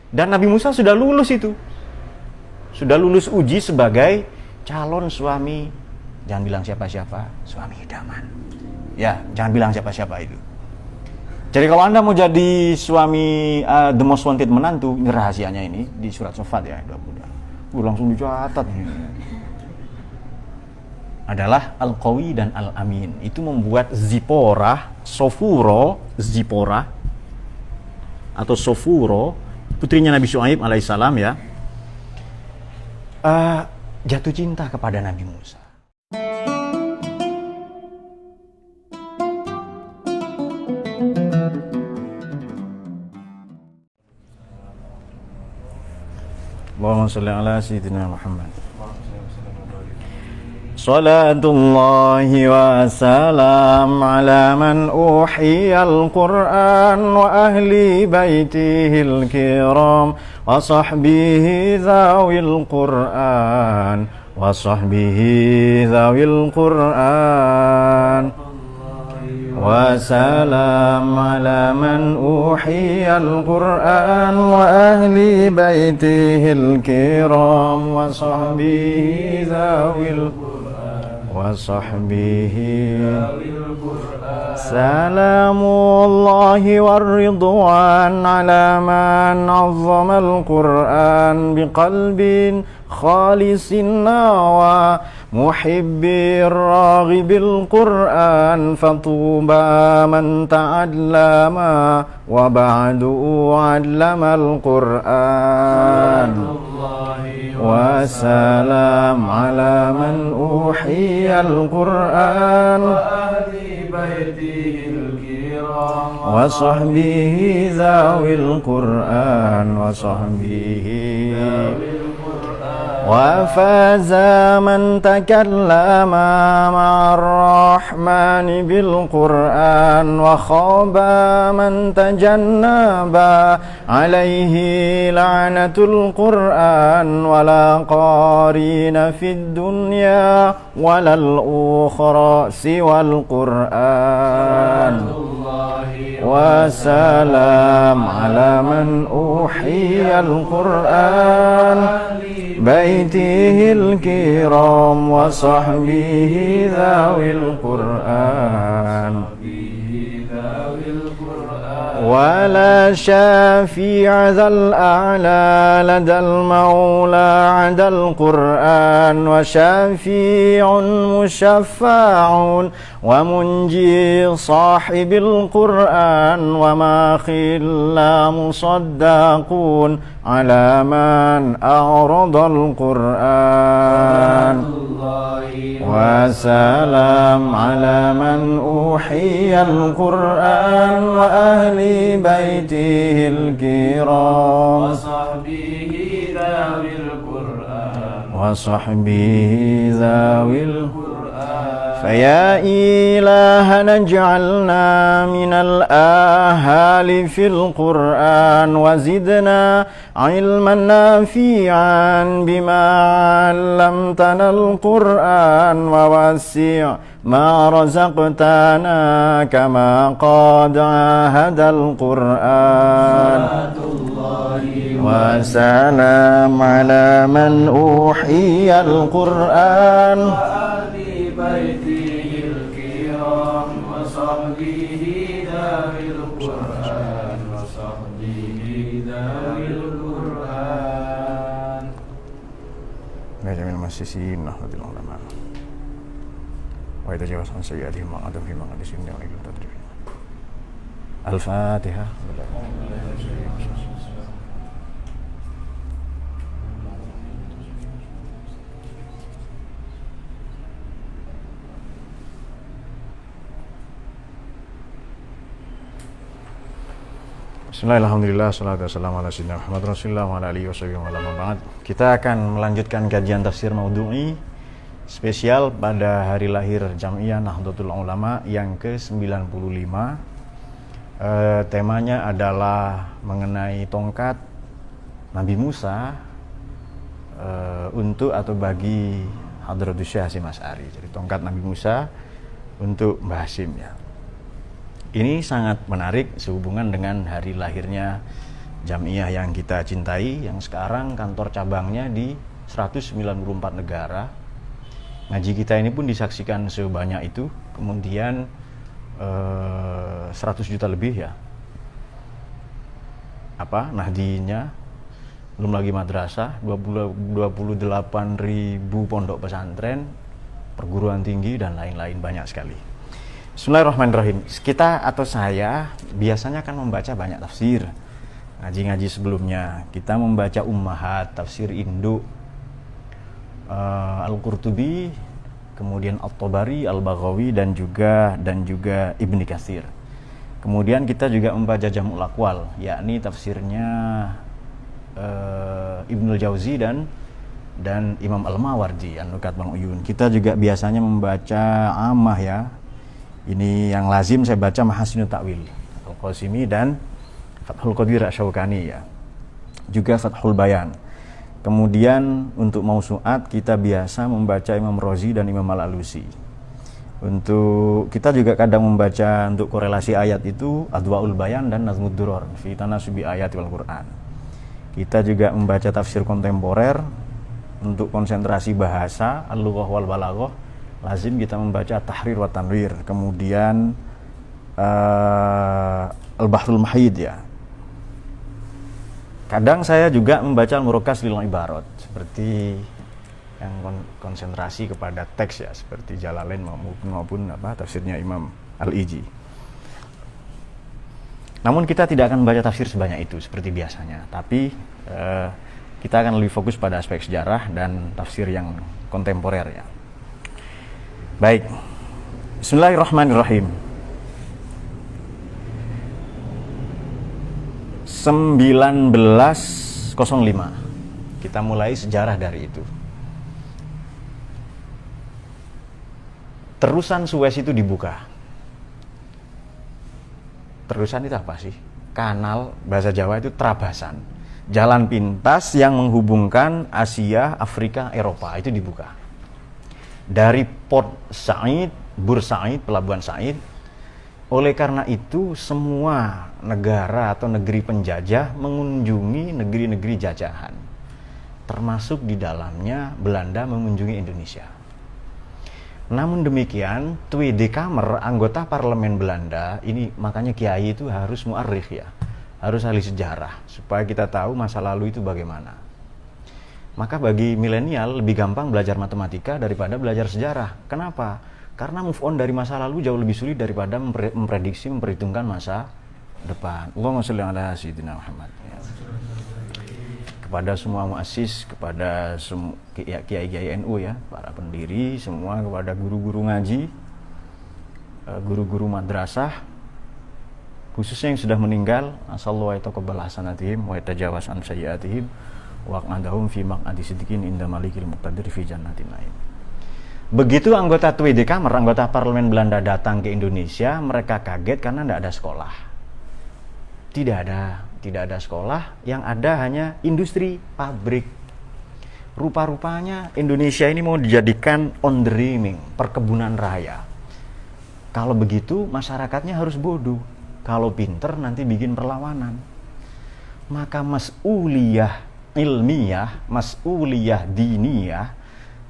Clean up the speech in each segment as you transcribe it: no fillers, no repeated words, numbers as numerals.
Dan Nabi Musa sudah lulus itu. Sudah lulus uji sebagai calon suami. Jangan bilang siapa-siapa, suami idaman. Ya, jangan bilang siapa-siapa itu. Jadi kalau Anda mau jadi suami the most wanted menantu, ini rahasianya ini di surat Sofat ya, langsung dicatat. Adalah Al-Qawi dan Al-Amin. Itu membuat Zipporah, Zipporah atau Sofuro, putrinya Nabi Syuaib alaihissalam ya, jatuh cinta kepada Nabi Musa. Allahumma shalli ala sayyidina Muhammad. Salatullahi wa salam ala man uhiyal Qur'an wa ahli baitihil kiram wa sahbihi zawil Qur'an wa sahbihi zawil Qur'an wa salam ala man uhiyal Qur'an wa ahli baitihil kiram wa sahbihi zawil وصحبه سلام الله والرضوان على من عظم القرآن بقلب خالص نوى محب الراغب القرآن فطوبى من تعلم وبعد علم القرآن وسلام على من أوحي القرآن وأهل بيته الكرام وصحبه ذوي القرآن وصحبه وفاز من تكلم مع الرحمن بالقرآن وخاب من تجنب عليه لعنة القرآن ولا قارين في الدنيا ولا الأخرى سوى القرآن وسلام على من أوحي القرآن بيته الكرام وصحبه ذوي القرآن ولا شافيع ذا الأعلى لدى المولى عدا القرآن وشافيع مشفع ومنجي صاحب القرآن وما خلا مصدقون على من أعرض القرآن وسلام على من أوحي القرآن وأهل بيته الكرام وصحبه ذوي القرآن فيا إلهنا اجعلنا من الآهال في القرآن وزدنا علما نافعا بما علمتنا القرآن ووسع ما رزقتنا كما قد عاهد القرآن وسلام على من أوحي القرآن بيته الكرام وصحبه ذوي القرآن وصحبه ذوي القرآن نجم المسيسين نحمد العلماء ويتجاوز عن سيئاتهم وعدم في مقدس وإلى التدريب الفاتحة Bismillahirrahmanirrahim. Salatu wassalamu ala sayyidina Muhammad Rasulullah wa ala alihi washabihi wa sallam. Kita akan melanjutkan kajian tafsir Maudhu'i spesial pada hari lahir Jam'iyah Nahdlatul Ulama yang ke-95. Temanya adalah mengenai tongkat Nabi Musa untuk atau bagi Hadratus Syekh Hasyim Asy'ari. Jadi tongkat Nabi Musa untuk Mbah Hasyim ya. Ini sangat menarik sehubungan dengan hari lahirnya Jamiah yang kita cintai, yang sekarang kantor cabangnya di 194 negara. Ngaji kita ini pun disaksikan sebanyak itu. Kemudian 100 juta lebih ya nahdinya, belum lagi madrasah, 28.000 pondok pesantren, perguruan tinggi, dan lain-lain, banyak sekali. Bismillahirrahmanirrahim. Kita atau saya biasanya akan membaca banyak tafsir. Ngaji-ngaji sebelumnya kita membaca Ummahat, tafsir induk, Al-Qurtubi, kemudian At-Tabari, Al-Baghawi, dan juga Ibnu Katsir. Kemudian kita juga membaca Jam'ul Aqwal, yakni tafsirnya Ibnul Jauzi dan Imam Al-Mawardi, An-Nukat Bang Uyun. Kita juga biasanya membaca Ammah ya. Ini yang lazim saya baca Mahasinut Ta'wil Al-Qasimi dan Fathul Qadir Asy-Syaukani ya. Juga Fathul Bayan. Kemudian untuk mausu'at kita biasa membaca Imam Razi dan Imam Al-Alusi. Untuk kita juga kadang membaca untuk korelasi ayat itu Adwaul Bayan dan Nazmud Duror fi tanasubi ayat wal Quran. Kita juga membaca tafsir kontemporer. Untuk konsentrasi bahasa Al-Lughah wal Balaghah lazim kita membaca Tahrir wa Tanwir. Kemudian Al-Bahrul Mahid ya. Kadang saya juga membaca Al-Murakas lil Ibarat, seperti yang konsentrasi kepada teks ya, seperti Jalalain maupun tafsirnya Imam Al-Iji. Namun kita tidak akan membaca tafsir sebanyak itu seperti biasanya, tapi kita akan lebih fokus pada aspek sejarah dan tafsir yang kontemporer ya. Baik, Bismillahirrahmanirrahim. 1905 kita mulai sejarah dari itu. Terusan Suez itu dibuka. Terusan itu apa sih? Kanal, bahasa Jawa itu trabasan. Jalan pintas yang menghubungkan Asia, Afrika, Eropa itu dibuka. Dari Port Said, Bur Said, Pelabuhan Said. Oleh karena itu semua negara atau negeri penjajah mengunjungi negeri-negeri jajahan. Termasuk di dalamnya Belanda mengunjungi Indonesia. Namun demikian, Tweede Kamer, anggota parlemen Belanda, ini makanya kiai itu harus mu'arrikh ya, harus ahli sejarah, supaya kita tahu masa lalu itu bagaimana. Maka bagi milenial lebih gampang belajar matematika daripada belajar sejarah. Kenapa? Karena move on dari masa lalu jauh lebih sulit daripada memprediksi, memperhitungkan masa depan. Allahumma sholli ala sayyidina Muhammad. Kepada semua muassis, kepada kiai-kiai NU ya, para pendiri semua, kepada guru-guru ngaji, guru-guru madrasah, khususnya yang sudah meninggal, asallahu wa taqabbal hasanatihim wa yatajawaz an sayyiatihim wa qadahum fi maq'adi sidqin inda malikil muqtadir fi jannatin na'im. Begitu anggota Tweede Kamer, anggota parlemen Belanda datang ke Indonesia, mereka kaget karena tidak ada sekolah. Tidak ada sekolah, yang ada hanya industri, pabrik. Rupa-rupanya Indonesia ini mau dijadikan on the dreaming, perkebunan raya. Kalau begitu masyarakatnya harus bodoh. Kalau pinter nanti bikin perlawanan. Maka mas'uliyah ilmiah, mas'uliyah diniyah,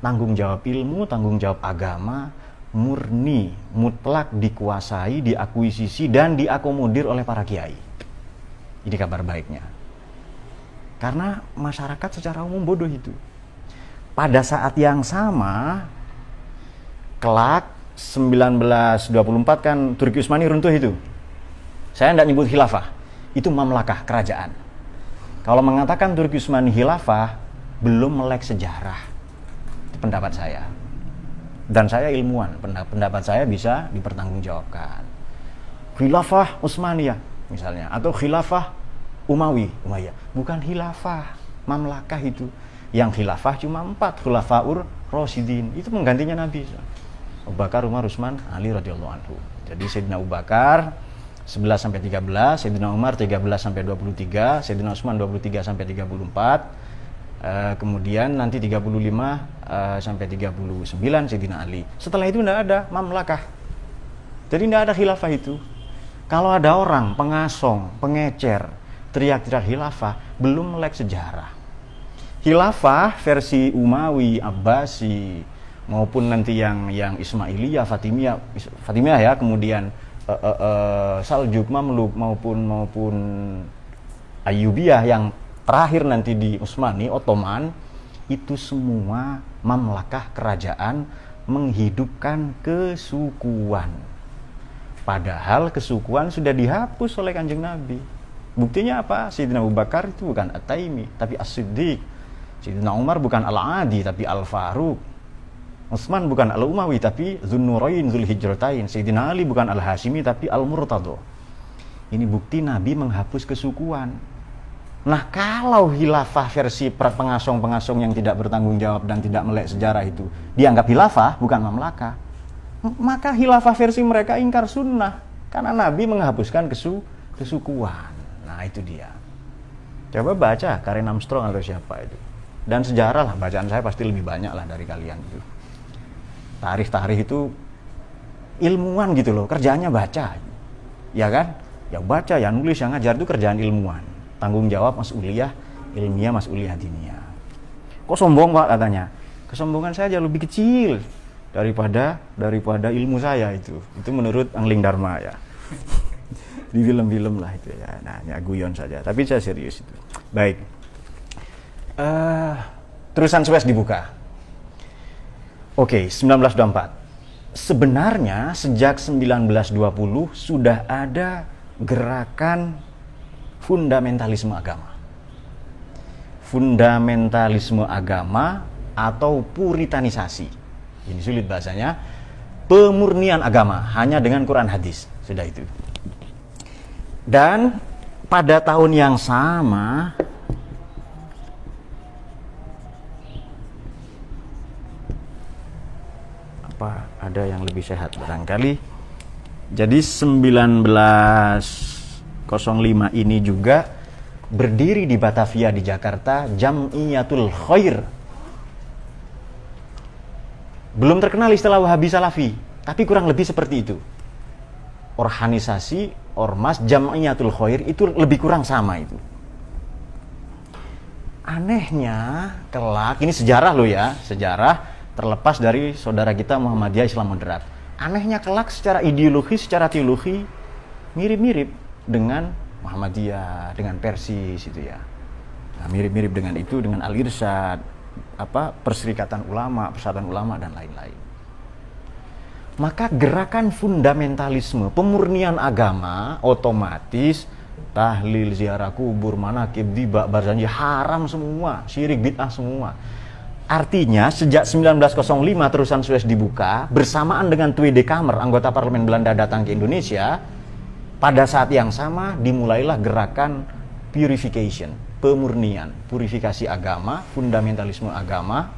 tanggung jawab ilmu, tanggung jawab agama, murni, mutlak dikuasai, diakuisisi, dan diakomodir oleh para kiai. Ini kabar baiknya. Karena masyarakat secara umum bodoh itu. Pada saat yang sama, kelak 1924 kan Turki Utsmani runtuh itu. Saya tidak nyebut khilafah, itu mamlakah, kerajaan. Kalau mengatakan Turki Utsmani khilafah, belum melek sejarah. Itu pendapat saya. Dan saya ilmuwan, pendapat saya bisa dipertanggungjawabkan. Khilafah Utsmaniyah misalnya, atau khilafah Umayyah, bukan khilafah, mamlakah itu. Yang khilafah cuma 4, khulafaur Rasyidin, itu penggantinya Nabi Abu Bakar, Umar, Utsman, Ali radhiyallahu anhu. Jadi Sayyidina Abu Bakar 11 sampai 13, Sayyidina Umar 13 sampai 23, Sayyidina Utsman 23 sampai 34, kemudian nanti 35 sampai 39 Sayyidina Ali. Setelah itu tidak ada mamlakah. Jadi tidak ada khilafah itu. Kalau ada orang pengasong, pengecer, teriak-teriak khilafah, belum melek sejarah. Khilafah versi Umawi, Abbasi, maupun nanti yang Ismailiyah, Fatimiyah ya, kemudian Saljuk, Mamluk maupun Ayyubiyah yang terakhir nanti di Utsmani, Ottoman, itu semua mamlakah kerajaan menghidupkan kesukuan. Padahal kesukuan sudah dihapus oleh Kanjeng Nabi. Buktinya apa? Sayyidina Abu Bakar itu bukan At-Taimi, tapi As-Siddiq. Sayyidina Umar bukan Al-Adi, tapi Al-Faruq. Utsman bukan Al-Umawi, tapi Dzunnurain, Dzulhijratain. Sayyidina Ali bukan Al-Hashimi, tapi Al-Murtadha. Ini bukti Nabi menghapus kesukuan. Nah, kalau khilafah versi pengasong-pengasong yang tidak bertanggung jawab dan tidak melek sejarah itu dianggap khilafah, bukan mamlakah, maka khilafah versi mereka ingkar sunnah, karena Nabi menghapuskan kesukuan. Nah, itu dia. Coba baca Karen Armstrong atau siapa itu. Dan sejarah lah, bacaan saya pasti lebih banyak lah dari kalian itu. Tarikh itu ilmuwan gitu loh, kerjaannya baca. Ya kan? Ya baca, ya nulis, yang ngajar itu kerjaan ilmuwan. Tanggung jawab mas'uliyah ilmiah, mas'uliyah diniyah. Kok sombong Pak katanya? Kesombongan saya jauh lebih kecil daripada ilmu saya itu. Itu menurut Angling Dharma ya. Di film-film lah itu ya. Nah, ya guyon saja. Tapi saya serius itu. Baik. Terusan Suez dibuka. Oke, 1924. Sebenarnya sejak 1920 sudah ada gerakan fundamentalisme agama. Fundamentalisme agama atau puritanisasi. Ini sulit bahasanya. Pemurnian agama hanya dengan Quran hadis. Sudah itu. Dan pada tahun yang sama ada yang lebih sehat barangkali. Jadi 1905 ini juga berdiri di Batavia di Jakarta Jam'iyatul Khair. Belum terkenal istilah Wahabi Salafi, tapi kurang lebih seperti itu. Organisasi ormas Jam'iyatul Khair itu lebih kurang sama itu. Anehnya kelak, ini sejarah loh ya, sejarah terlepas dari saudara kita Muhammadiyah Islam Moderat. Anehnya kelak secara ideologi, secara teologi mirip-mirip dengan Muhammadiyah, dengan Persis itu ya. Nah, mirip-mirip dengan itu, dengan Al-Irsyad, Perserikatan Ulama, Persatuan Ulama dan lain-lain. Maka gerakan fundamentalisme, pemurnian agama otomatis tahlil, ziarah kubur, manaqib, dhibah, barzanji haram semua, syirik bid'ah semua. Artinya sejak 1905 terusan Suez dibuka bersamaan dengan Tweede Kamer, anggota parlemen Belanda datang ke Indonesia, pada saat yang sama dimulailah gerakan purification, pemurnian, purifikasi agama, fundamentalisme agama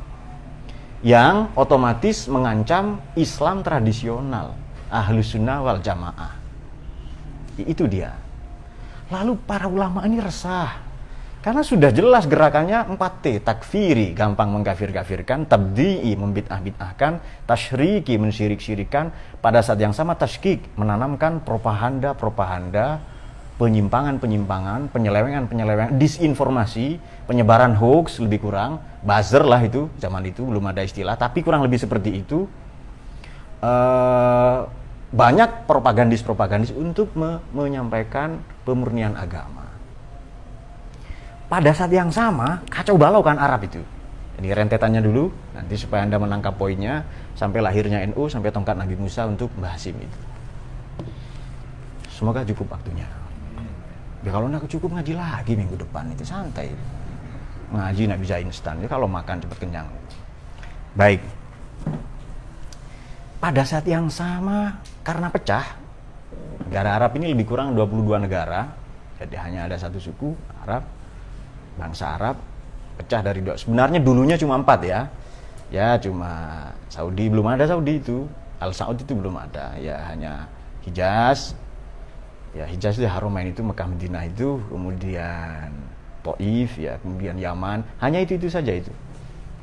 yang otomatis mengancam Islam tradisional, Ahlus Sunnah wal Jamaah. Itu dia. Lalu para ulama ini resah. Karena sudah jelas gerakannya 4T, takfiri, gampang mengkafir-kafirkan, tabdi'i, membid'ah-bid'ahkan, tasyriki, mensyirik-syirikan, pada saat yang sama tasykik, menanamkan propaganda, penyimpangan-penyimpangan, penyelewengan, disinformasi, penyebaran hoax lebih kurang, buzzer lah itu, zaman itu belum ada istilah, tapi kurang lebih seperti itu. Banyak propagandis untuk menyampaikan pemurnian agama. Pada saat yang sama, kacau balau kan Arab itu. Jadi rentetannya dulu, nanti supaya Anda menangkap poinnya, sampai lahirnya NU, sampai tongkat Nabi Musa untuk Mbah Hasim itu. Semoga cukup waktunya. Ya kalau nggak cukup ngaji lagi minggu depan, itu santai. Ngaji nggak bisa instan, ya kalau makan cepat kenyang. Baik. Pada saat yang sama, karena pecah, negara Arab ini lebih kurang 22 negara, jadi hanya ada satu suku, Arab, bangsa Arab, pecah dari dua. Sebenarnya dulunya cuma 4 ya. Ya cuma Saudi, belum ada Saudi itu. Al Saud itu belum ada. Ya hanya Hijaz. Ya Hijaz itu Haramain itu, Mekah Madinah itu, kemudian Taif ya, kemudian Yaman. Hanya itu saja itu.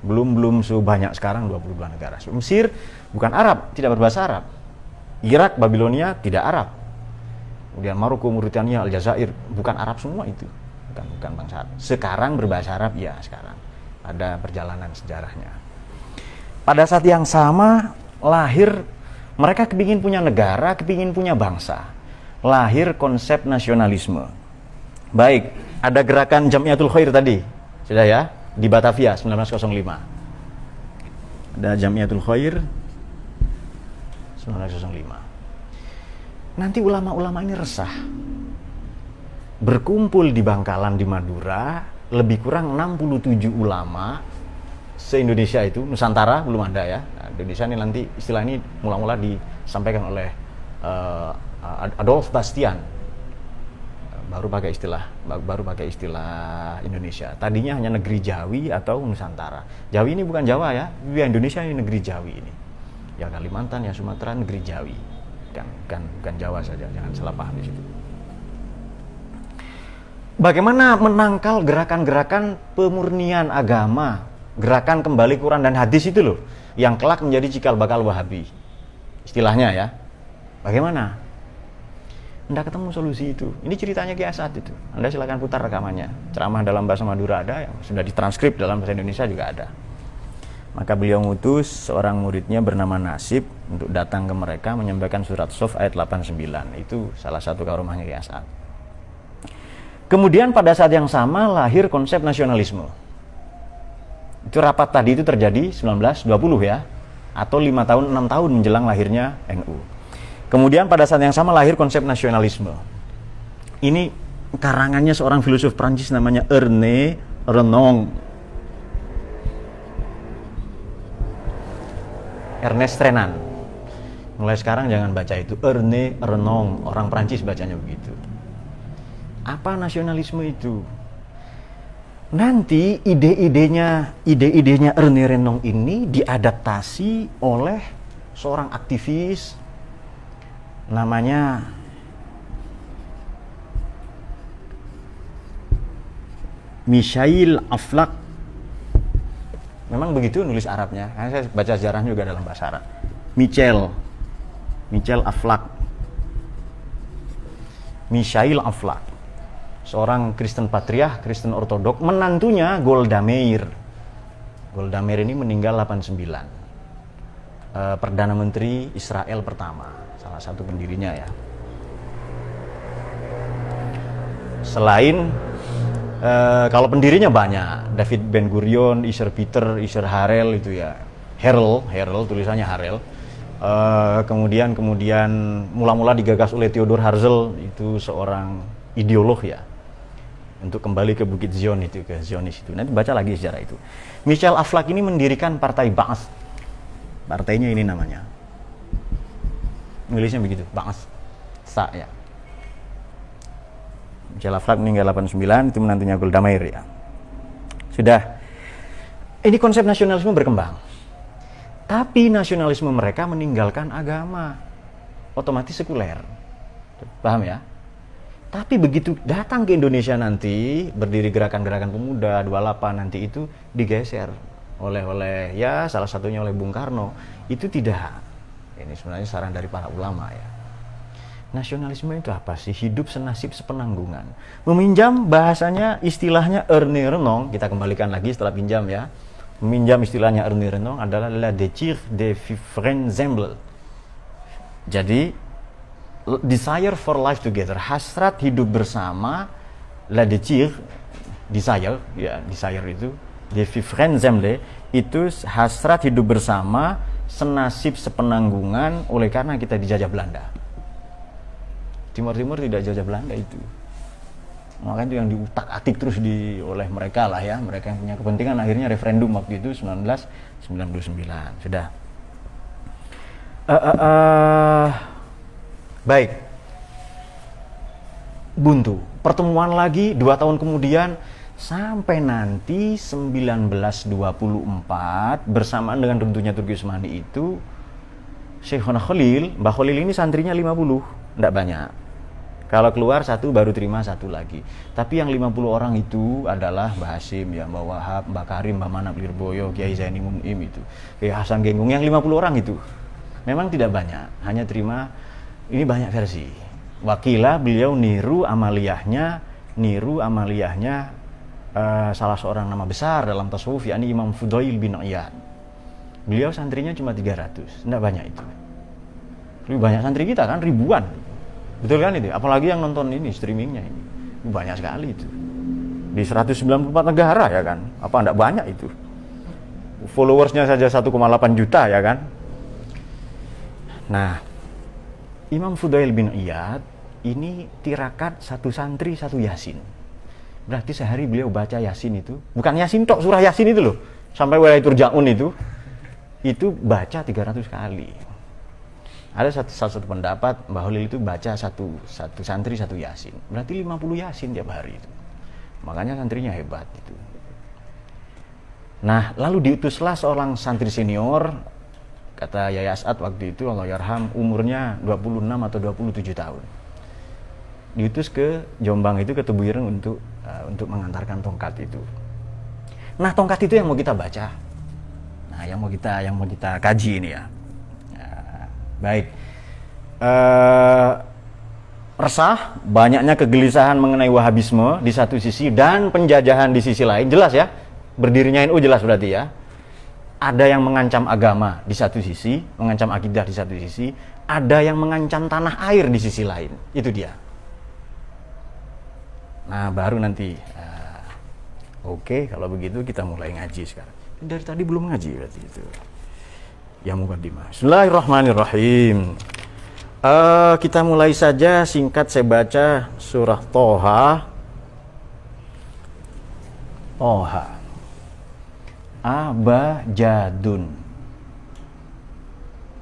Belum sebanyak sekarang 22 negara. Mesir bukan Arab, tidak berbahasa Arab. Irak, Babilonia tidak Arab. Kemudian Maroko, Mauritania, Aljazair bukan Arab semua itu. bukan bangsa Arab. Sekarang berbahasa Arab, ya sekarang. Ada perjalanan sejarahnya. Pada saat yang sama, lahir, mereka kepingin punya negara, kepingin punya bangsa. Lahir konsep nasionalisme. Baik, ada gerakan Jamiatul Khair tadi, sudah ya, di Batavia 1905. Ada Jamiatul Khair 1905. Nanti ulama-ulama ini resah. Berkumpul di Bangkalan di Madura, lebih kurang 67 ulama se-Indonesia itu, Nusantara belum ada ya. Indonesia ini nanti istilah ini mula-mula disampaikan oleh Adolf Bastian. Baru pakai istilah Indonesia. Tadinya hanya negeri Jawi atau Nusantara. Jawi ini bukan Jawa ya, Indonesia ini negeri Jawi ini. Ya Kalimantan, ya Sumatera, negeri Jawi. Bukan Jawa saja, jangan salah paham di situ. Bagaimana menangkal gerakan-gerakan pemurnian agama, gerakan kembali Quran dan hadis itu loh, yang kelak menjadi cikal bakal Wahabi, istilahnya ya. Bagaimana? Nggak ketemu solusi itu. Ini ceritanya Kiai Asad itu. Anda silakan putar rekamannya. Ceramah dalam bahasa Madura ada, yang sudah ditranskrip dalam bahasa Indonesia juga ada. Maka beliau ngutus seorang muridnya bernama Nasib untuk datang ke mereka menyampaikan surat Sof ayat 89. Itu salah satu karomahnya Kiai Asad. Kemudian pada saat yang sama lahir konsep nasionalisme. Itu rapat tadi itu terjadi 1920 ya, atau 6 tahun menjelang lahirnya NU. Kemudian pada saat yang sama lahir konsep nasionalisme. Ini karangannya seorang filosof Prancis namanya Ernest Renan. Ernest Renan. Mulai sekarang jangan baca itu Ernest Renan, orang Prancis bacanya begitu. Apa nasionalisme itu? Nanti ide-idenya Ernest Renan ini diadaptasi oleh seorang aktivis namanya Michail Aflaq. Memang begitu nulis Arabnya, karena saya baca sejarahnya juga dalam bahasa Arab. Michail Aflaq. Michail Aflaq. Seorang Kristen Patriark, Kristen Ortodok, menantunya Golda Meir. Golda Meir ini meninggal 89. Perdana Menteri Israel pertama, salah satu pendirinya ya. Selain kalau pendirinya banyak, David Ben Gurion, Isher Peter, Isher Harel itu ya, Harel tulisannya Harel. Kemudian mula-mula digagas oleh Theodor Herzl, itu seorang ideolog ya, untuk kembali ke Bukit Zion itu, ke Zionis itu. Nanti baca lagi sejarah itu. Michail Aflaq ini mendirikan Partai Ba'ath. Partainya ini namanya, nulisnya begitu, Ba'ath, Sa ya. Michail Aflaq meninggal 89, itu menantunya Golda Meir ya. Sudah. Ini konsep nasionalisme berkembang. Tapi nasionalisme mereka meninggalkan agama. Otomatis sekuler. Paham ya? Tapi begitu datang ke Indonesia nanti, berdiri gerakan-gerakan pemuda 28 nanti itu digeser oleh ya salah satunya oleh Bung Karno. Itu tidak. Ini sebenarnya saran dari para ulama ya. Nasionalisme itu apa sih? Hidup senasib sepenanggungan. Meminjam bahasanya, istilahnya Ernest Renan, kita kembalikan lagi setelah pinjam ya. Meminjam istilahnya Ernest Renan adalah la désir de vivre ensemble. Jadi desire for life together, hasrat hidup bersama, la désir, desire itu, de vivre ensemble itu hasrat hidup bersama, senasib sepenanggungan oleh karena kita dijajah Belanda. Timur tidak jajah Belanda itu. Makanya itu yang diutak-atik terus oleh mereka lah ya. Mereka yang punya kepentingan, akhirnya referendum waktu itu 1999. Sudah. Baik. Buntu. Pertemuan lagi 2 tahun kemudian sampai nanti 1924 bersamaan dengan runtuhnya Turki Utsmani itu, Syekhona Khalil, Mbah Khalil ini santrinya 50, enggak banyak. Kalau keluar satu baru terima satu lagi. Tapi yang 50 orang itu adalah Mbah Hasyim, ya, Mbah Wahab, Mbah Karim, Mbah Manap Lirboyo, Kiai Zaini Munim itu, Kiai Hasan Genggung, yang 50 orang itu. Memang tidak banyak, hanya terima, ini banyak versi. Wakilah beliau niru amaliyahnya niru amaliyahnya salah seorang nama besar dalam tasawuf, yakni Imam Fudail bin Iyad. Beliau santrinya cuma 300, tidak banyak itu. Lebih banyak santri kita kan ribuan, betul kan itu? Apalagi yang nonton ini streamingnya ini banyak sekali itu, di 194 negara ya kan? Apa tidak banyak itu? Followersnya saja 1,8 juta ya kan? Nah, Imam Fudail bin Iyad ini tirakat satu santri satu yasin. Berarti sehari beliau baca yasin itu, bukan yasin tok, surah yasin itu loh, sampai walai turja'un itu baca 300 kali. Ada satu pendapat Mbah Holil itu baca satu santri satu yasin, berarti 50 yasin tiap hari itu. Makanya santrinya hebat itu. Nah, lalu diutuslah seorang santri senior, kata Yaya As'ad waktu itu, Allah yarham, umurnya 26 atau 27 tahun. Diutus ke Jombang itu, ke Tebu Ireng untuk mengantarkan tongkat itu. Nah, tongkat itu yang mau kita baca. Nah, yang mau kita kaji ini ya. Baik. Resah, banyaknya kegelisahan mengenai Wahabisme di satu sisi dan penjajahan di sisi lain, jelas ya. Berdirinya NU jelas berarti ya. Ada yang mengancam agama di satu sisi, mengancam akidah di satu sisi, ada yang mengancam tanah air di sisi lain. Itu dia. Nah, baru nanti oke, kalau begitu kita mulai ngaji sekarang. Dari tadi belum ngaji berarti itu. Ya mukaddimah. Bismillahirrahmanirrahim. Kita mulai saja, singkat saya baca surah Toha. Abajadun.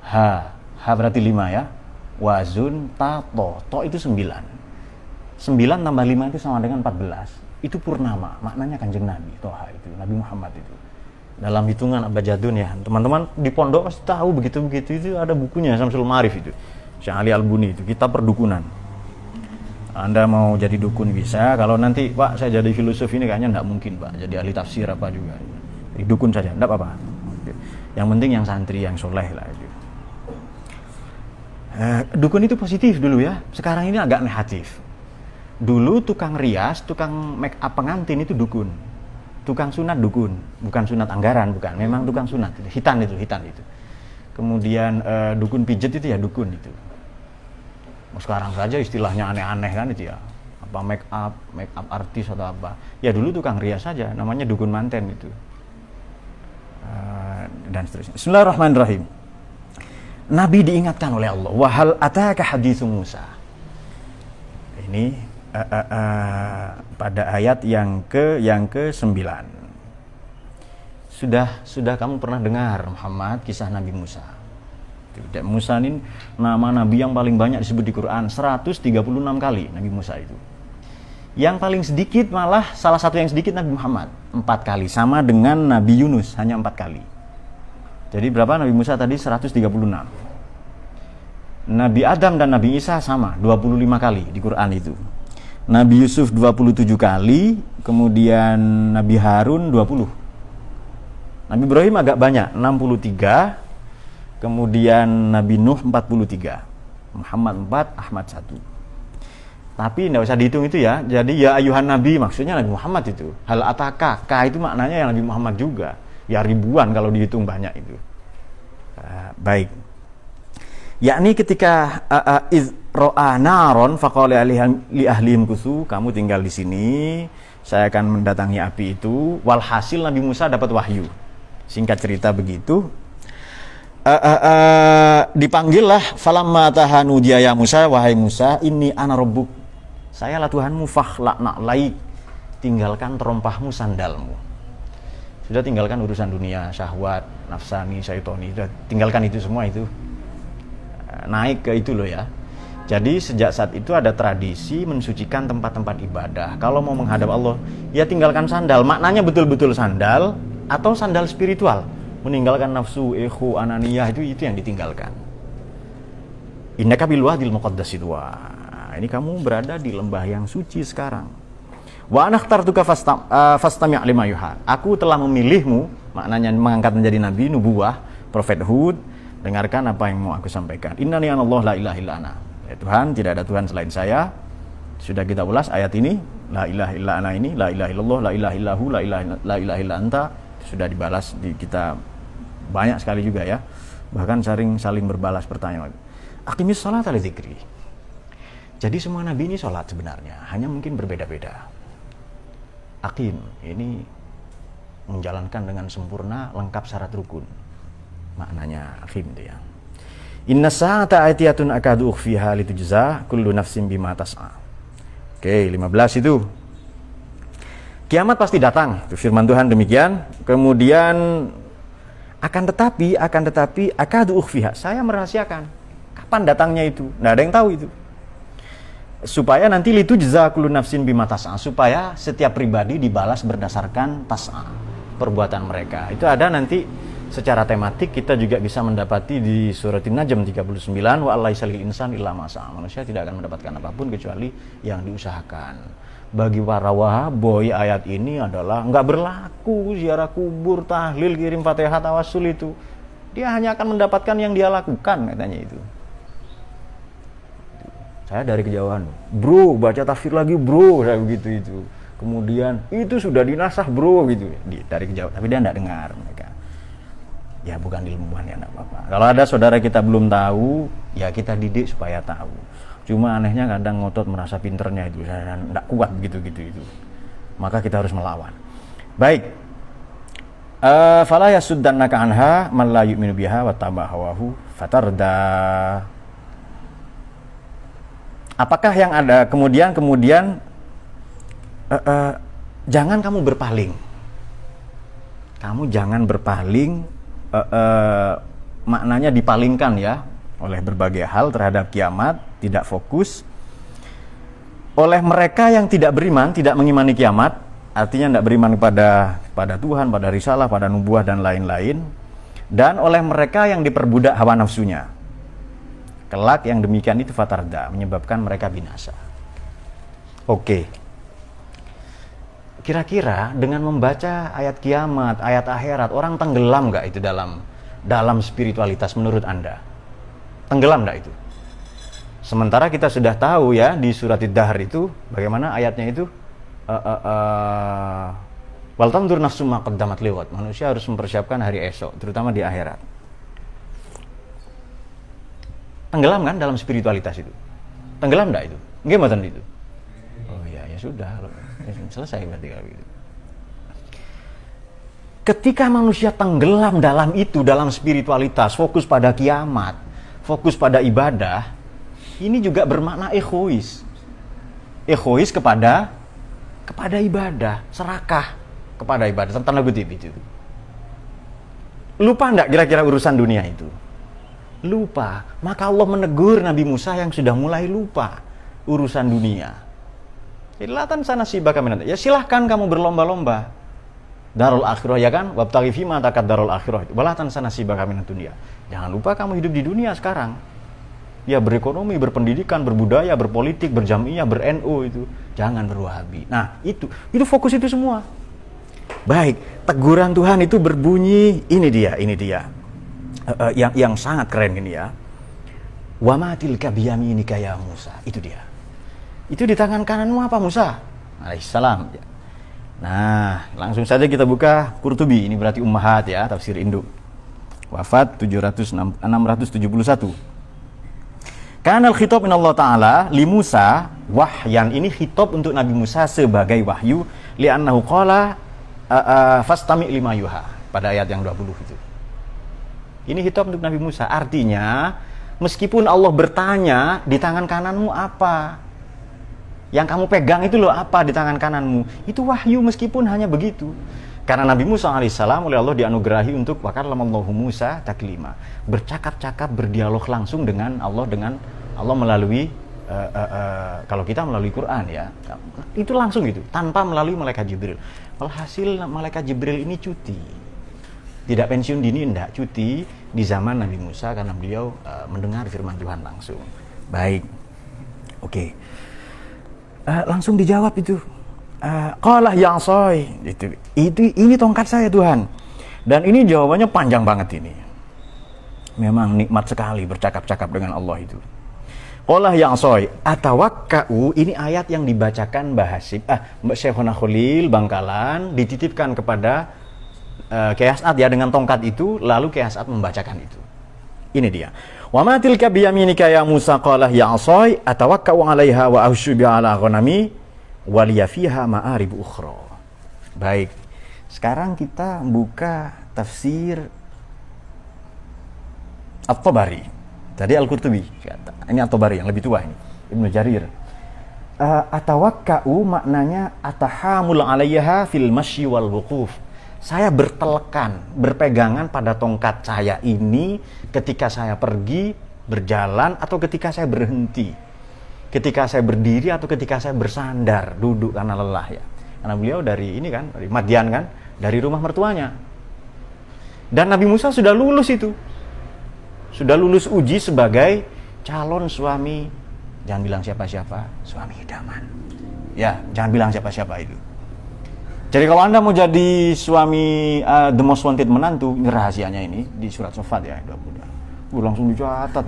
Ha berarti 5 ya. Wazun tato. To itu 9. 9 tambah 5 itu sama dengan 14. Itu purnama, maknanya Kanjeng Nabi, Toha itu, Nabi Muhammad itu. Dalam hitungan abajadun ya, teman-teman di pondok pasti tahu begitu-begitu, itu ada bukunya Syamsul Ma'arif itu, Syekh Ali Al-Buni itu, kitab perdukunan. Anda mau jadi dukun bisa, kalau nanti Pak saya jadi filosof ini kayaknya enggak mungkin Pak, jadi ahli tafsir apa juga. Jadi dukun saja, enggak apa-apa. Yang penting yang santri, yang soleh lah itu. Dukun itu positif dulu ya, sekarang ini agak negatif. Dulu tukang rias, tukang make up pengantin itu dukun. Tukang sunat dukun, bukan sunat anggaran, bukan. Memang tukang sunat, hitan itu. Kemudian dukun pijet itu ya dukun itu. Sekarang saja istilahnya aneh-aneh kan itu ya. Apa make up artis atau apa. Ya dulu tukang rias saja, namanya dukun manten itu. Dan seterusnya. Bismillahirrahmanirrahim. Nabi diingatkan oleh Allah, wa hal ataka haditsu Musa. Ini pada ayat yang ke-9. Sudah kamu pernah dengar Muhammad kisah Nabi Musa. Musa ini nama nabi yang paling banyak disebut di Quran, 136 kali Nabi Musa itu. Yang paling sedikit malah salah satu yang sedikit Nabi Muhammad, 4 kali, sama dengan Nabi Yunus hanya 4 kali. Jadi berapa Nabi Musa tadi? 136. Nabi Adam dan Nabi Isa sama, 25 kali di Quran itu. Nabi Yusuf 27 kali, kemudian Nabi Harun 20. Nabi Ibrahim agak banyak, 63. Kemudian Nabi Nuh 43. Muhammad 4, Ahmad 1. Tapi tidak usah dihitung itu ya. Jadi ya ayuhan Nabi maksudnya Nabi Muhammad itu. Hal ataka, ka itu maknanya yang Nabi Muhammad juga. Ya ribuan kalau dihitung banyak itu. Baik. Yakni ketika ro'a naron faqala li ahlihim kusu, kamu tinggal di sini, saya akan mendatangi api itu. Walhasil Nabi Musa dapat wahyu. Singkat cerita begitu. Dipanggillah falamma tahanu dia ya Musa, wahai Musa, inni ana rabbuk. Sayalah Tuhanmu, fakhla'na laik. Tinggalkan terompahmu, sandalmu. Sudah tinggalkan urusan dunia, syahwat, nafsani, syaitoni, sudah tinggalkan itu semua itu. Naik ke itu loh ya. Jadi sejak saat itu ada tradisi mensucikan tempat-tempat ibadah. Kalau mau menghadap Allah, ya tinggalkan sandal. Maknanya betul-betul sandal atau sandal spiritual. Meninggalkan nafsu, ego, ananiyah itu yang ditinggalkan. Innaka bil wadil muqaddas itu. Ini kamu berada di lembah yang suci sekarang. Wa anakhtartuka fastami' lima yuha. Aku telah memilihmu, maknanya mengangkat menjadi nabi, nubuwah, prophethood. Dengarkan apa yang mau aku sampaikan. Innani anallah la ilaha illa ana. Ya Tuhan, tidak ada Tuhan selain saya. Sudah kita ulas ayat ini. La ilaha illa ana ini, la ilaha illallah, la ilaha illahu, la ilaha illa anta, sudah dibalas di kita banyak sekali juga ya. Bahkan saling berbalas pertanyaan. Aqimis sholata li dzikri. Jadi semua nabi ini sholat sebenarnya, hanya mungkin berbeda-beda. Aqim ini menjalankan dengan sempurna, lengkap syarat rukun. Maknanya aqim itu ya. Inna sa'ata atiyatun akadu ukhfiha litujza kullu nafsin bima tas'a. Oke, 15 itu. Kiamat pasti datang. Itu firman Tuhan demikian. Kemudian akan tetapi akadu ukhfiha. Saya merahasiakan. Kapan datangnya itu? Nggak ada yang tahu itu. Supaya nanti litujza kullu nafsin bima tas'a. Supaya setiap pribadi dibalas berdasarkan tas'a, perbuatan mereka. Itu ada nanti secara tematik, kita juga bisa mendapati di surat An-Najm 39, wa allaisa lil insan illa ma sa'a. Manusia tidak akan mendapatkan apapun kecuali yang diusahakan. Bagi para wahaboy, ayat ini adalah nggak berlaku ziarah kubur, tahlil, kirim Fatihah, tawassul itu. Dia hanya akan mendapatkan yang dia lakukan, katanya itu. Saya dari kejauhan, bro, baca tafsir lagi bro, saya begitu itu. Kemudian itu sudah dinasah bro gitu, dari kejauhan, tapi dia nggak dengar mereka. Ya bukan ilmuwan ya, enggak apa-apa. Kalau ada saudara kita belum tahu, ya kita didik supaya tahu. Cuma anehnya kadang ngotot merasa pinternya itu, saya enggak kuat begitu-gitu itu. Maka kita harus melawan. Baik. Fala yasuddannaka anha man la yu'minu biha wa tabahawahu fatarda. Apakah yang ada kemudian jangan kamu berpaling. Kamu jangan berpaling. Maknanya dipalingkan ya oleh berbagai hal terhadap kiamat, tidak fokus oleh mereka yang tidak beriman, tidak mengimani kiamat, artinya tidak beriman pada Tuhan, pada risalah, pada nubuah dan lain-lain, dan oleh mereka yang diperbudak hawa nafsunya. Kelak yang demikian itu fatarda, menyebabkan mereka binasa. Oke. Kira-kira dengan membaca ayat kiamat, ayat akhirat, orang tenggelam nggak itu dalam spiritualitas menurut Anda? Tenggelam nggak itu? Sementara kita sudah tahu ya di surat Ad-Dahr itu bagaimana ayatnya itu, wal tanzur nafsum ma qaddamat liwat. Manusia harus mempersiapkan hari esok, terutama di akhirat. Tenggelam kan dalam spiritualitas itu? Tenggelam nggak itu? Gimana itu? Oh ya sudah. Selesai berarti kalau gitu. Ketika manusia tenggelam dalam itu, dalam spiritualitas, fokus pada kiamat, fokus pada ibadah, ini juga bermakna egois. Egois kepada ibadah, serakah kepada ibadah, tanda kutip itu. Lupa enggak kira-kira urusan dunia itu? Lupa. Maka Allah menegur Nabi Musa yang sudah mulai lupa urusan dunia. Ilatan sana sibaka minat. Ya silahkan kamu berlomba-lomba. Darul akhirah ya kan? Wabtaghi fima takat darul akhirah. Walatan sana sibaka minat dunia. Jangan lupa kamu hidup di dunia sekarang. Ya berekonomi, berpendidikan, berbudaya, berpolitik, berjamiah, ber-NU itu. Jangan berwahabi. Nah, itu fokus itu semua. Baik, teguran Tuhan itu berbunyi, ini dia. Yang sangat keren ini ya. Wa ma tilka biyaminika ya Musa. Itu dia. Itu di tangan kananmu apa Musa? Alaihissalam. Nah, langsung saja kita buka Qurtubi. Ini berarti Ummahat ya, tafsir induk. Wafat 671. Kana al-khitab min Allah Ta'ala li Musa wahyan. Ini khitab untuk Nabi Musa sebagai wahyu li'annahu qala fastami' lima yuha pada ayat yang 20 itu. Ini khitab untuk Nabi Musa. Artinya, meskipun Allah bertanya, di tangan kananmu apa? Yang kamu pegang itu loh apa di tangan kananmu? Itu wahyu meskipun hanya begitu. Karena Nabi Musa alaihissalam oleh Allah dianugerahi untuk wakallamallahu Musa taklima. Bercakap-cakap, berdialog langsung dengan Allah melalui kalau kita melalui Quran ya. Itu langsung gitu, tanpa melalui malaikat Jibril. Alhasil malaikat Jibril ini cuti. Tidak pensiun dini, enggak, cuti di zaman Nabi Musa karena beliau mendengar firman Tuhan langsung. Baik. Oke. Langsung dijawab itu. Qala ya asai. Ini tongkat saya Tuhan. Dan ini jawabannya panjang banget ini. Memang nikmat sekali bercakap-cakap dengan Allah itu. Qala ya'soy atawakka'u, ini ayat yang dibacakan Mbah Hasib, Mbak Syekhona Khalil Bangkalan dititipkan kepada Kyai As'ad ya dengan tongkat itu, lalu Kyai As'ad membacakan itu. Ini dia. Wa ma tilka biyaminika ya Musa qala ya'soy atawakka'u 'alaiha wa ahshu bi 'ala ghanami wa liya fiha ma'arib ukhra. Baik. Sekarang kita buka tafsir At-Tabari. Tadi Al-Qurtubi, ini At-Tabari yang lebih tua ini, Ibnu Jarir. Atawakka'u maknanya atahamul 'alaiha fil masyi wal wuquf. Saya bertelekan, berpegangan pada tongkat saya ini ketika saya pergi, berjalan, atau ketika saya berhenti. Ketika saya berdiri atau ketika saya bersandar, duduk karena lelah ya. Karena beliau dari ini kan, dari Madian kan, dari rumah mertuanya. Dan Nabi Musa sudah lulus itu. Sudah lulus uji sebagai calon suami, jangan bilang siapa-siapa, suami idaman. Ya, jangan bilang siapa-siapa itu. Jadi kalau Anda mau jadi suami the most wanted menantu, ini rahasianya ini di surat Sofat ya, langsung dicatat.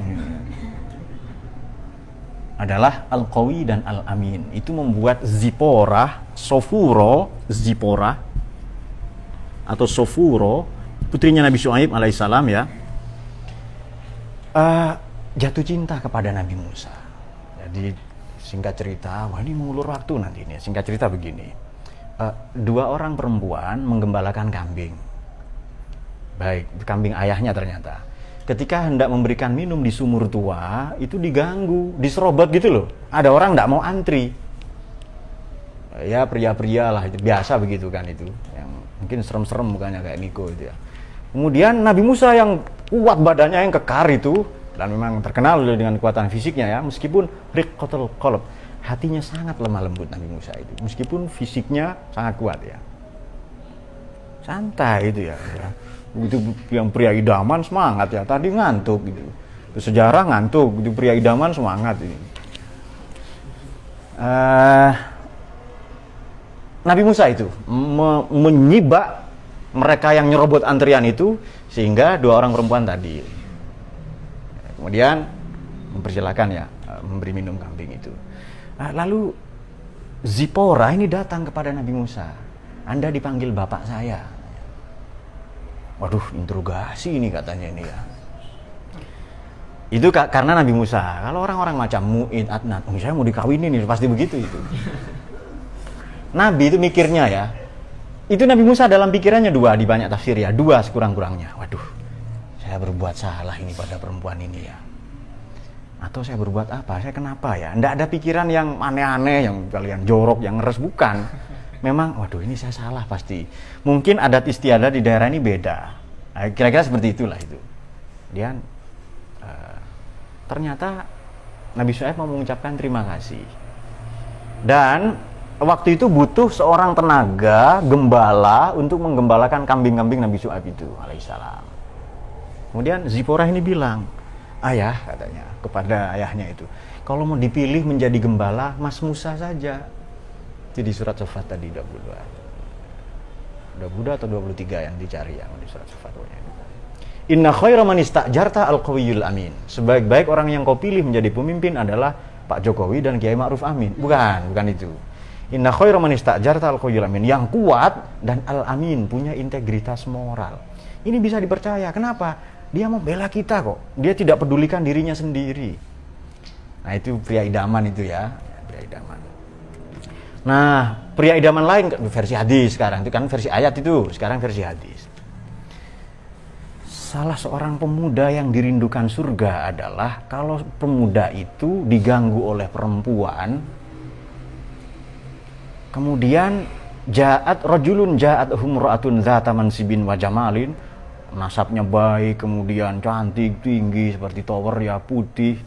Adalah Al-Qawi dan Al-Amin. Itu membuat Zipporah, Zipporah atau Sofuro, putrinya Nabi Syuaib alaihissalam ya, jatuh cinta kepada Nabi Musa. Jadi singkat cerita, wah ini mengulur waktu nanti ini. Singkat cerita begini, dua orang perempuan menggembalakan kambing. Baik, kambing ayahnya ternyata. Ketika hendak memberikan minum di sumur tua, itu diganggu, diserobot gitu loh. Ada orang nggak mau antri. Ya pria-pria lah, itu biasa begitu kan itu. Yang mungkin serem-serem mukanya kayak Niko itu ya. Kemudian Nabi Musa yang kuat badannya, yang kekar itu, dan memang terkenal dengan kekuatan fisiknya ya, meskipun riqqatul qalb, hatinya sangat lemah lembut Nabi Musa itu, meskipun fisiknya sangat kuat ya, santai itu ya. Itu yang pria idaman semangat ya, tadi ngantuk gitu, itu sejarah ngantuk, itu pria idaman semangat ini. Nabi Musa itu menyibak mereka yang nyerobot antrian itu, sehingga dua orang perempuan tadi kemudian mempersilahkan ya, memberi minum kambing itu. Lalu Zipporah ini datang kepada Nabi Musa, Anda dipanggil bapak saya. Waduh, interogasi ini katanya ini ya. Itu karena Nabi Musa, kalau orang-orang macam Mu'id, Adnan, saya mau dikawinin nih, pasti begitu itu. Nabi itu mikirnya ya, itu Nabi Musa dalam pikirannya dua, di banyak tafsir ya, dua sekurang-kurangnya. Waduh, saya berbuat salah ini pada perempuan ini ya. Atau saya berbuat apa? Saya kenapa ya? Nggak ada pikiran yang aneh-aneh, yang kalian jorok, yang ngeres, bukan. Memang, waduh ini saya salah pasti. Mungkin adat istiadat di daerah ini beda. Nah, kira-kira seperti itulah itu. Kemudian, ternyata Nabi Syuaib mau mengucapkan terima kasih. Dan waktu itu butuh seorang tenaga gembala untuk menggembalakan kambing-kambing Nabi Syuaib itu alaihissalam. Kemudian Zipporah ini bilang, ayah katanya kepada ayahnya itu, kalau mau dipilih menjadi gembala Mas Musa saja. Itu di surat Sofat tadi 22 atau 23 yang dicari yang di surat Sofat. Inna khaira man istajarta al-qawiyul amin. Sebaik-baik orang yang kau pilih menjadi pemimpin adalah Pak Jokowi dan Kiai Ma'ruf Amin. Bukan itu. Inna khairu man istajarta al-qawiyul amin, yang kuat dan al-amin, punya integritas moral. Ini bisa dipercaya. Kenapa? Dia mau bela kita kok. Dia tidak pedulikan dirinya sendiri. Nah, itu pria idaman itu ya, pria idaman. Nah, pria idaman lain versi hadis sekarang itu kan versi ayat itu, sekarang versi hadis. Salah seorang pemuda yang dirindukan surga adalah kalau pemuda itu diganggu oleh perempuan, kemudian ja'at humra'atun dzata mansibin wa jamalin, nasabnya baik, kemudian cantik, tinggi seperti tower ya, putih,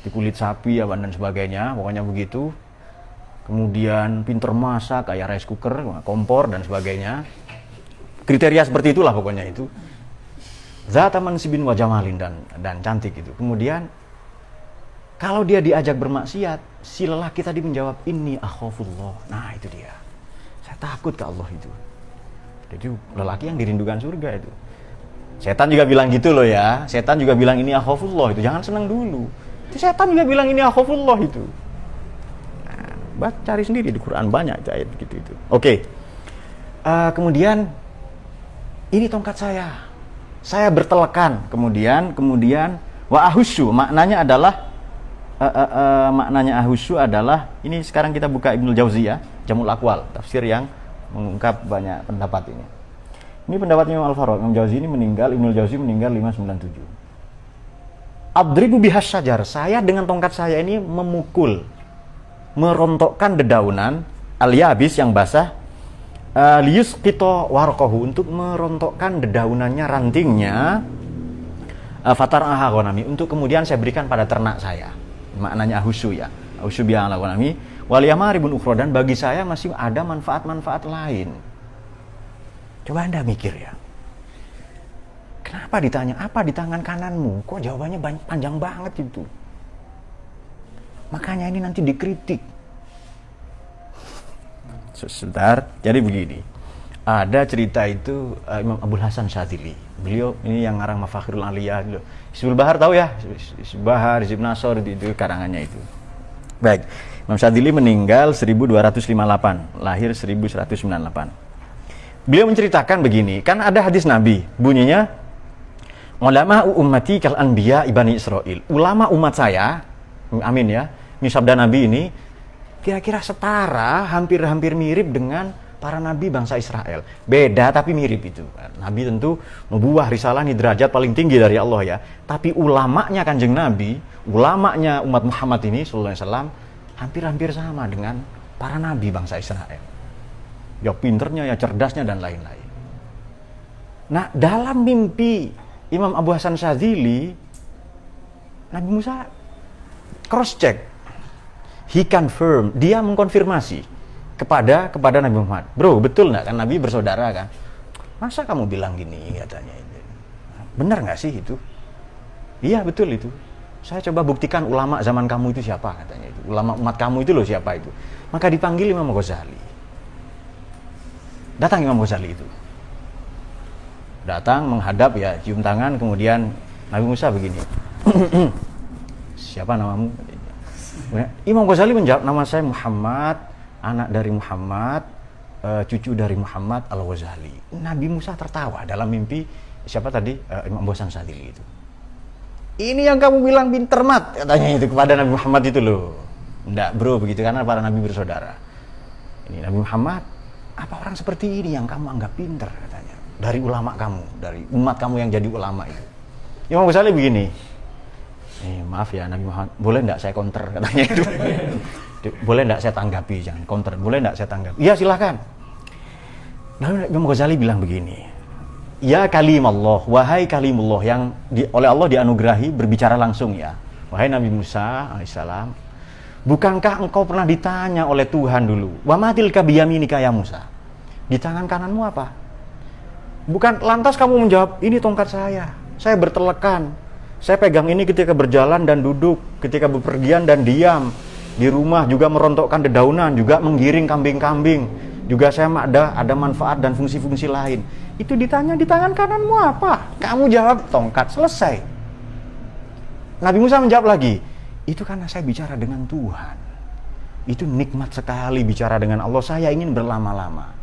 di kulit sapi ya dan sebagainya, pokoknya begitu. Kemudian pinter masak, kayak rice cooker, kompor dan sebagainya. Kriteria seperti itulah pokoknya itu. Dzata mansibin wa jamalin dan cantik itu. Kemudian kalau dia diajak bermaksiat, si lelaki tadi menjawab, inni akhafullah. Nah, itu dia. Saya takut ke Allah itu. Jadi lelaki yang dirindukan surga itu. Setan juga bilang gitu loh ya. Setan juga bilang ini akhafullah itu. Jangan senang dulu. Setan juga bilang ini akhafullah itu. Nah, cari sendiri di Quran banyak itu ayat begitu itu. Oke. Kemudian ini tongkat saya bertelekan. Kemudian wa ahussu maknanya adalah ini sekarang kita buka Ibnul Jauzi ya, Jamul Aqwal, tafsir yang mengungkap banyak pendapat ini. Ini pendapatnya Imam Al-Farabi. Imam Jauzi ini meninggal, Ibnul Jauzi meninggal 597. Adribu bihas syajar, saya dengan tongkat saya ini memukul, merontokkan dedaunan al-yabis yang basah, liyusqita warqahu, untuk merontokkan dedaunannya, rantingnya, fatar'aha ghanami, untuk kemudian saya berikan pada ternak saya. Maknanya ahusu ya, ahusu bi'ala ghanami wal yamaribun ukhra, dan bagi saya masih ada manfaat-manfaat lain. Coba Anda mikir ya. Kenapa ditanya, apa di tangan kananmu? Kok jawabannya panjang banget itu? Makanya ini nanti dikritik. Sebentar, jadi begini. Ada cerita itu Imam Abul Hasan Syadzili. Beliau ini yang ngarang Mafakhirul Aliyah dulu. Hizbul Bahar tahu ya? Hizbul Bahar, Hizb Nasor itu karangannya itu. Baik, Imam Syadzili meninggal 1258, lahir 1198. Beliau menceritakan begini, kan ada hadis Nabi, bunyinya ulama ummati kal anbiya ibani Israil. Ulama umat saya, amin ya, ini sabda Nabi ini kira-kira setara, hampir mirip dengan para nabi bangsa Israel. Beda tapi mirip itu. Nabi tentu nubuwah risalah ini derajat paling tinggi dari Allah ya. Tapi ulamanya Kanjeng Nabi, ulamanya umat Muhammad ini sallallahu alaihi wasallam hampir sama dengan para nabi bangsa Israel. Ya pinternya, ya cerdasnya dan lain-lain. Nah, dalam mimpi Imam Abu Hasan Syadzili, Nabi Musa cross check, he confirm, dia mengkonfirmasi kepada Nabi Muhammad. Bro, betul nggak kan Nabi bersaudara kan? Masa kamu bilang gini katanya? Benar nggak sih itu? Iya betul itu. Saya coba buktikan ulama zaman kamu itu siapa katanya itu. Ulama umat kamu itu loh siapa itu. Maka dipanggil Imam Ghazali. Datang Imam Ghazali itu. Datang menghadap ya, cium tangan, kemudian Nabi Musa begini. Siapa namamu? Imam Ghazali menjawab, nama saya Muhammad, anak dari Muhammad, cucu dari Muhammad Al-Ghazali. Nabi Musa tertawa dalam mimpi siapa tadi? Imam Abu Hasan Syadzili itu. Ini yang kamu bilang pinter mat, katanya itu kepada Nabi Muhammad itu loh. Enggak bro, begitu karena para nabi bersaudara. Ini Nabi Muhammad, apa orang seperti ini yang kamu anggap pinter katanya? Dari ulama kamu, dari umat kamu yang jadi ulama itu. Imam Ghazali begini, maaf ya Nabi Muhammad, boleh enggak saya counter katanya itu. Boleh enggak saya tanggapi, jangan counter, boleh enggak saya tanggapi? Iya silakan. Lalu Imam Ghazali bilang begini, ya kalimullah, wahai kalimullah yang oleh Allah dianugerahi berbicara langsung ya. Wahai Nabi Musa alaihissalam, bukankah engkau pernah ditanya oleh Tuhan dulu, wa matilka biyaminika ya Musa, di tangan kananmu apa? Bukan lantas kamu menjawab, ini tongkat saya bertelekan, saya pegang ini ketika berjalan dan duduk, ketika bepergian dan diam, di rumah juga merontokkan dedaunan, juga menggiring kambing-kambing, juga saya ada manfaat dan fungsi-fungsi lain. Itu ditanya di tangan kananmu apa? Kamu jawab tongkat, selesai. Nabi Musa menjawab lagi, itu karena saya bicara dengan Tuhan. Itu nikmat sekali bicara dengan Allah, saya ingin berlama-lama.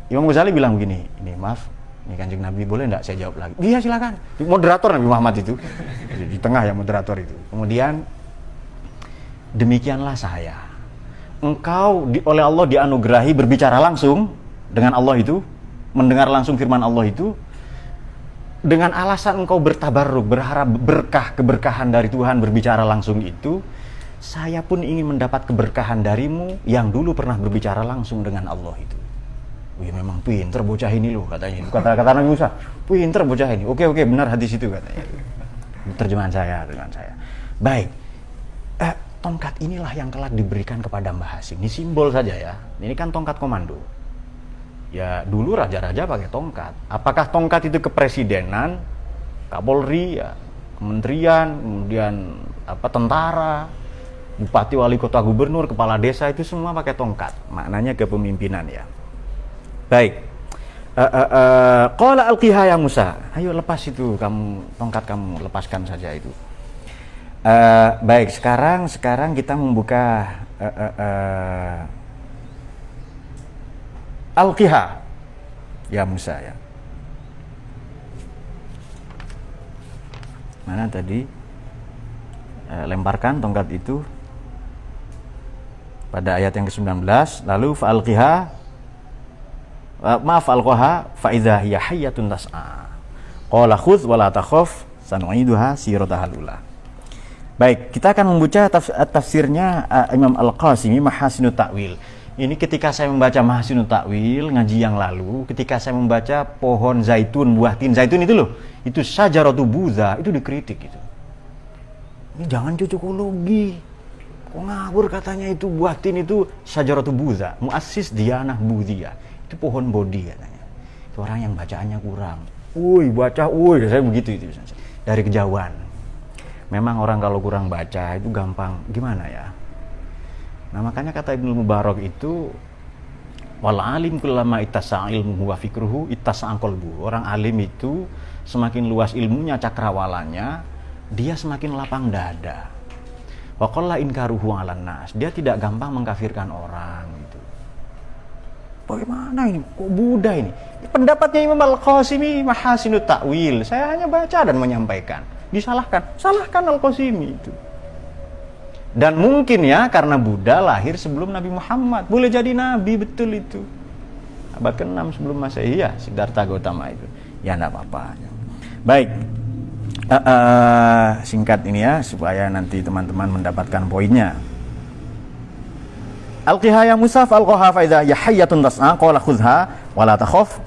Imam Ghazali bilang begini, ini maaf, ini Kanjeng Nabi boleh enggak saya jawab lagi? Iya silakan. Moderator Nabi Muhammad itu. Di tengah ya moderator itu. Kemudian demikianlah saya. Engkau oleh Allah dianugerahi berbicara langsung dengan Allah itu, mendengar langsung firman Allah itu, dengan alasan engkau bertabarruk, berharap berkah, keberkahan dari Tuhan berbicara langsung itu, saya pun ingin mendapat keberkahan darimu yang dulu pernah berbicara langsung dengan Allah itu. Wih memang pinter bocah ini loh katanya. Kata Nabi Musa, pinter bocah ini. Oke benar hadis itu katanya. Terjemahan saya. Baik. Tongkat inilah yang kelak diberikan kepada Mbah Hasim. Ini simbol saja ya. Ini kan tongkat komando. Ya dulu raja-raja pakai tongkat. Apakah tongkat itu kepresidenan, Kapolri, ya, kementerian, kemudian tentara, bupati, wali kota, gubernur, kepala desa itu semua pakai tongkat. Maknanya kepemimpinan ya. Baik. Qala alqiha ya Musa. Ayo lepas itu tongkat kamu lepaskan saja itu. Baik, sekarang kita membuka Al-Qiha ya Musa ya. Mana tadi? Lemparkan tongkat itu pada ayat yang ke-19, lalu fa'alqiha alqaha fa idza hiya hayyatun tas'a. Qala khudh wa la takhaf sanu'iduha siratahal ula. Baik, kita akan membaca tafsirnya Imam Al-Qasimi Mahasinut Ta'wil. Ini ketika saya membaca Mahasinut Ta'wil ngaji yang lalu, ketika saya membaca pohon zaitun, buah tin zaitun itu loh, itu syajaratu buza, itu dikritik itu. Ini jangan cocokologi. Kok ngawur katanya itu buah tin itu syajaratu buza, muassis diyanah budhiyah. Itu pohon bodhi katanya. Itu orang yang bacaannya kurang. Baca, saya begitu itu dari kejauhan. Memang orang kalau kurang baca itu gampang gimana ya? Nah, makanya kata Ibnu Mubarak itu wal alim kullama ittasa'a ilmuhu wa fikruhu ittasa'a qalbuhu. Orang alim itu semakin luas ilmunya, cakrawalannya, dia semakin lapang dada. Wa qalla inkaruhu 'alan nas. Dia tidak gampang mengkafirkan orang gitu. Bagaimana ini? Kok Buddha ini? Pendapatnya Imam Al-Qasimi Mahasinut Ta'wil. Saya hanya baca dan menyampaikan. Salahkan Al-Qasimi itu. Dan mungkin ya karena Buddha lahir sebelum Nabi Muhammad. Boleh jadi Nabi, betul itu. Abad ke-6 sebelum Masehi ya, Siddhartha Gautama itu. Ya enggak apa-apa. Baik. Singkat ini ya supaya nanti teman-teman mendapatkan poinnya. Al-Qiha ya Musa fa'alqaha fa idza hiya hayyatun tas'a qala khudhha wa la takhaf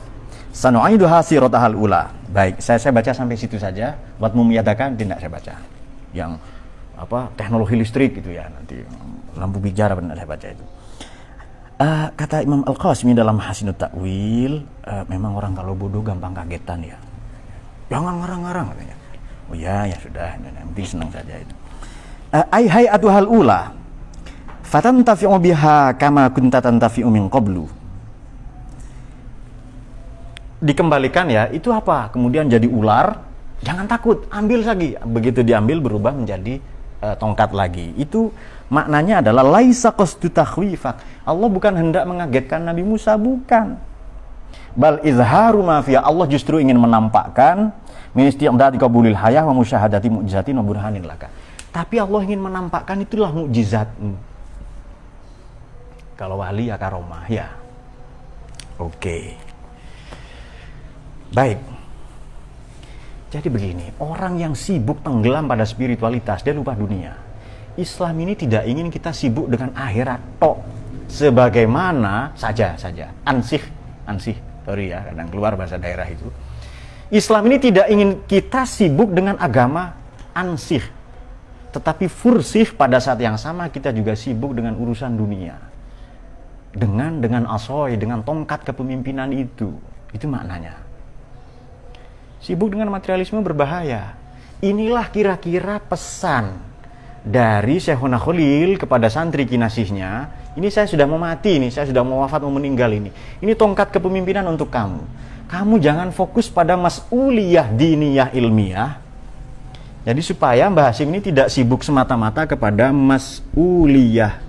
sanu'iduha siratahal ula. Baik, saya baca sampai situ saja. Buat memiyadakan tidak saya baca. Yang teknologi listrik gitu ya, nanti lampu bicara benar saya baca itu. Kata Imam Al-Qasimi dalam Mahasinut Ta'wil, memang orang kalau bodoh gampang kagetan ya. Jangan ngarang-ngarang katanya. Oh ya sudah, nanti senang saja itu. Ai hayatuhal ula fatantafi'u biha kama kunta tantafi'u min qablu. Dikembalikan ya, itu apa? Kemudian jadi ular, jangan takut, ambil lagi. Begitu diambil berubah menjadi tongkat lagi. Itu maknanya adalah laisa qasdu takhwifak. Allah bukan hendak mengagetkan Nabi Musa, bukan. Bal izharu ma fiya. Allah justru ingin menampakkan min isti'dadi qabulil hayah wa musyahadati mu'jizatin wa burhanin laka. Tapi Allah ingin menampakkan itulah mukjizatmu. Kalau wali ya karomah ya. Oke. Baik. Jadi begini, orang yang sibuk tenggelam pada spiritualitas dia lupa dunia. Islam ini tidak ingin kita sibuk dengan akhirat tok. Sebagaimana saja. Ansih, sorry ya, kadang keluar bahasa daerah itu. Islam ini tidak ingin kita sibuk dengan agama ansih. Tetapi fursih pada saat yang sama kita juga sibuk dengan urusan dunia. Dengan asoy, dengan tongkat kepemimpinan itu. Itu maknanya. Sibuk dengan materialisme berbahaya. Inilah kira-kira pesan dari Syekhuna Khalil kepada santri kinasihnya. Ini saya sudah mau mati ini, saya sudah mau wafat, mau meninggal ini. Ini tongkat kepemimpinan untuk kamu. Kamu jangan fokus pada mas'uliyah diniyah ilmiah. Jadi supaya Mbah Hasyim ini tidak sibuk semata-mata kepada mas'uliyah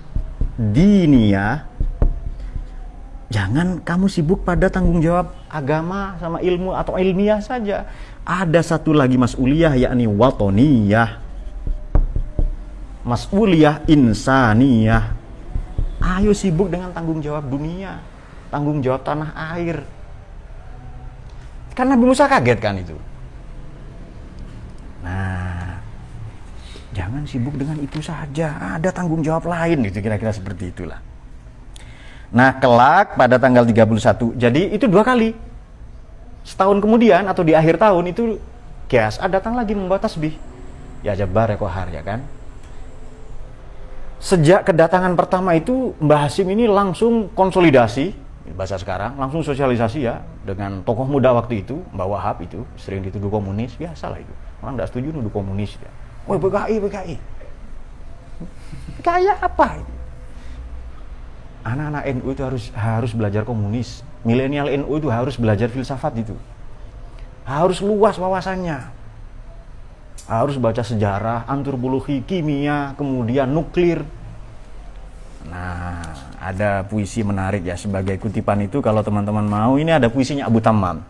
diniyah. Jangan kamu sibuk pada tanggung jawab agama sama ilmu atau ilmiah saja. Ada satu lagi mas'uliyah, yakni watoniyah. Mas'uliyah insaniyah. Ayo sibuk dengan tanggung jawab dunia, tanggung jawab tanah air. Kan Nabi Musa kaget kan itu. Nah, jangan sibuk dengan itu saja. Ada tanggung jawab lain, gitu kira-kira seperti itulah. Nah, kelak pada tanggal 31. Jadi itu 2 kali. Setahun kemudian atau di akhir tahun itu Kias datang lagi membawa tasbih. Ya Jabbar ya Qahar ya kan. Sejak kedatangan pertama itu Mbah Hasyim ini langsung konsolidasi, bahasa sekarang, langsung sosialisasi ya dengan tokoh muda waktu itu, Mbah Wahab itu, sering dituduh komunis, biasalah itu. Orang enggak setuju nuduh komunis ya. Woi PKI. PKI apa? Anak-anak NU itu harus belajar komunis. Milenial NU itu harus belajar filsafat itu. Harus luas wawasannya. harus baca sejarah, antropologi, kimia, kemudian nuklir. Nah, ada puisi menarik ya sebagai kutipan itu kalau teman-teman mau. Ini ada puisinya Abu Tammam.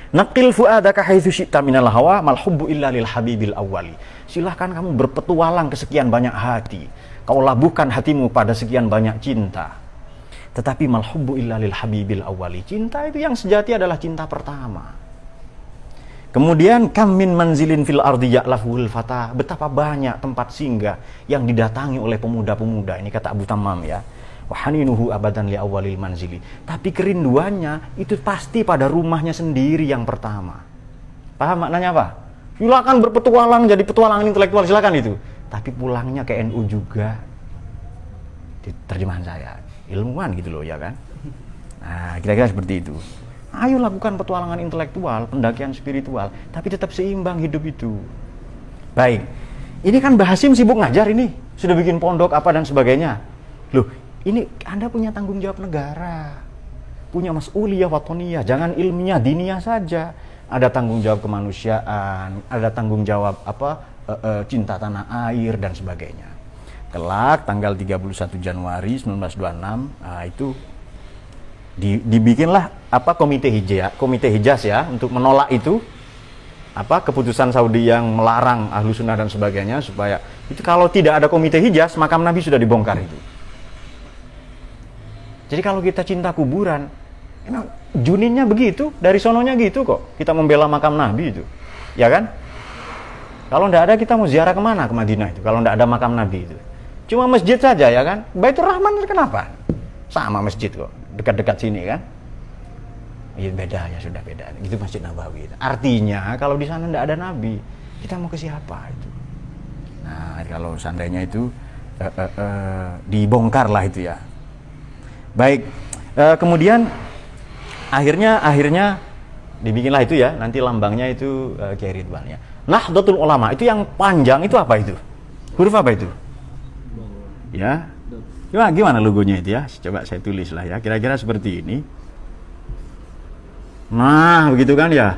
Naqil fu'adaka haitsu syi'ta minal hawa mal hubbu illa lil habibil awwali. Silahkan kamu berpetualang ke sekian banyak hati. Kau labuhkan hatimu pada sekian banyak cinta. Tetapi mal hubbu illa lil habibil awwali. Cinta itu yang sejati adalah cinta pertama. Kemudian kam min manzilin fil ardi ya'laful fata. Betapa banyak tempat singgah yang didatangi oleh pemuda-pemuda. Ini kata Abu Tammam ya. Wahaninuhu abadan li awalil manzili. Tapi kerinduannya itu pasti pada rumahnya sendiri yang pertama. Paham maknanya apa? Silakan berpetualang jadi petualangan intelektual, silakan itu. Tapi pulangnya ke NU juga. Di terjemahan saya, ilmuwan gitu loh ya kan. Nah, kira-kira seperti itu. Ayo lakukan petualangan intelektual, pendakian spiritual, tapi tetap seimbang hidup itu. Baik. Ini kan Mbah Hasyim sibuk ngajar ini, sudah bikin pondok apa dan sebagainya. Loh, ini Anda punya tanggung jawab negara, punya mas'uliyah watoniyah, jangan ilmiah diniyah saja. Ada tanggung jawab kemanusiaan, ada tanggung jawab cinta tanah air dan sebagainya. Kelak tanggal 31 Januari 1926 itu dibikinlah komite Hijaz ya untuk menolak itu keputusan Saudi yang melarang ahlu sunnah dan sebagainya, supaya itu kalau tidak ada komite Hijaz makam Nabi sudah dibongkar itu. Jadi kalau kita cinta kuburan, emang Juninnya begitu, dari sononya gitu kok. Kita membela makam Nabi itu, ya kan? Kalau tidak ada kita mau ziarah kemana? Ke Madinah itu, kalau tidak ada makam Nabi itu. Cuma masjid saja ya kan? Baitur Rahman kenapa? Sama masjid kok, dekat-dekat sini kan? Ya beda ya, sudah beda. Itu Masjid Nabawi. Artinya kalau di sana tidak ada Nabi, kita mau ke siapa itu? Nah kalau seandainya itu dibongkar lah itu ya. Baik, kemudian akhirnya dibikinlah itu ya, nanti lambangnya itu Kiai Ridwan ya. Nahdlatul Ulama itu yang panjang itu apa itu? Huruf apa itu? Ya, gimana logonya itu ya? Coba saya tulis lah ya, kira-kira seperti ini. Nah, begitu kan ya?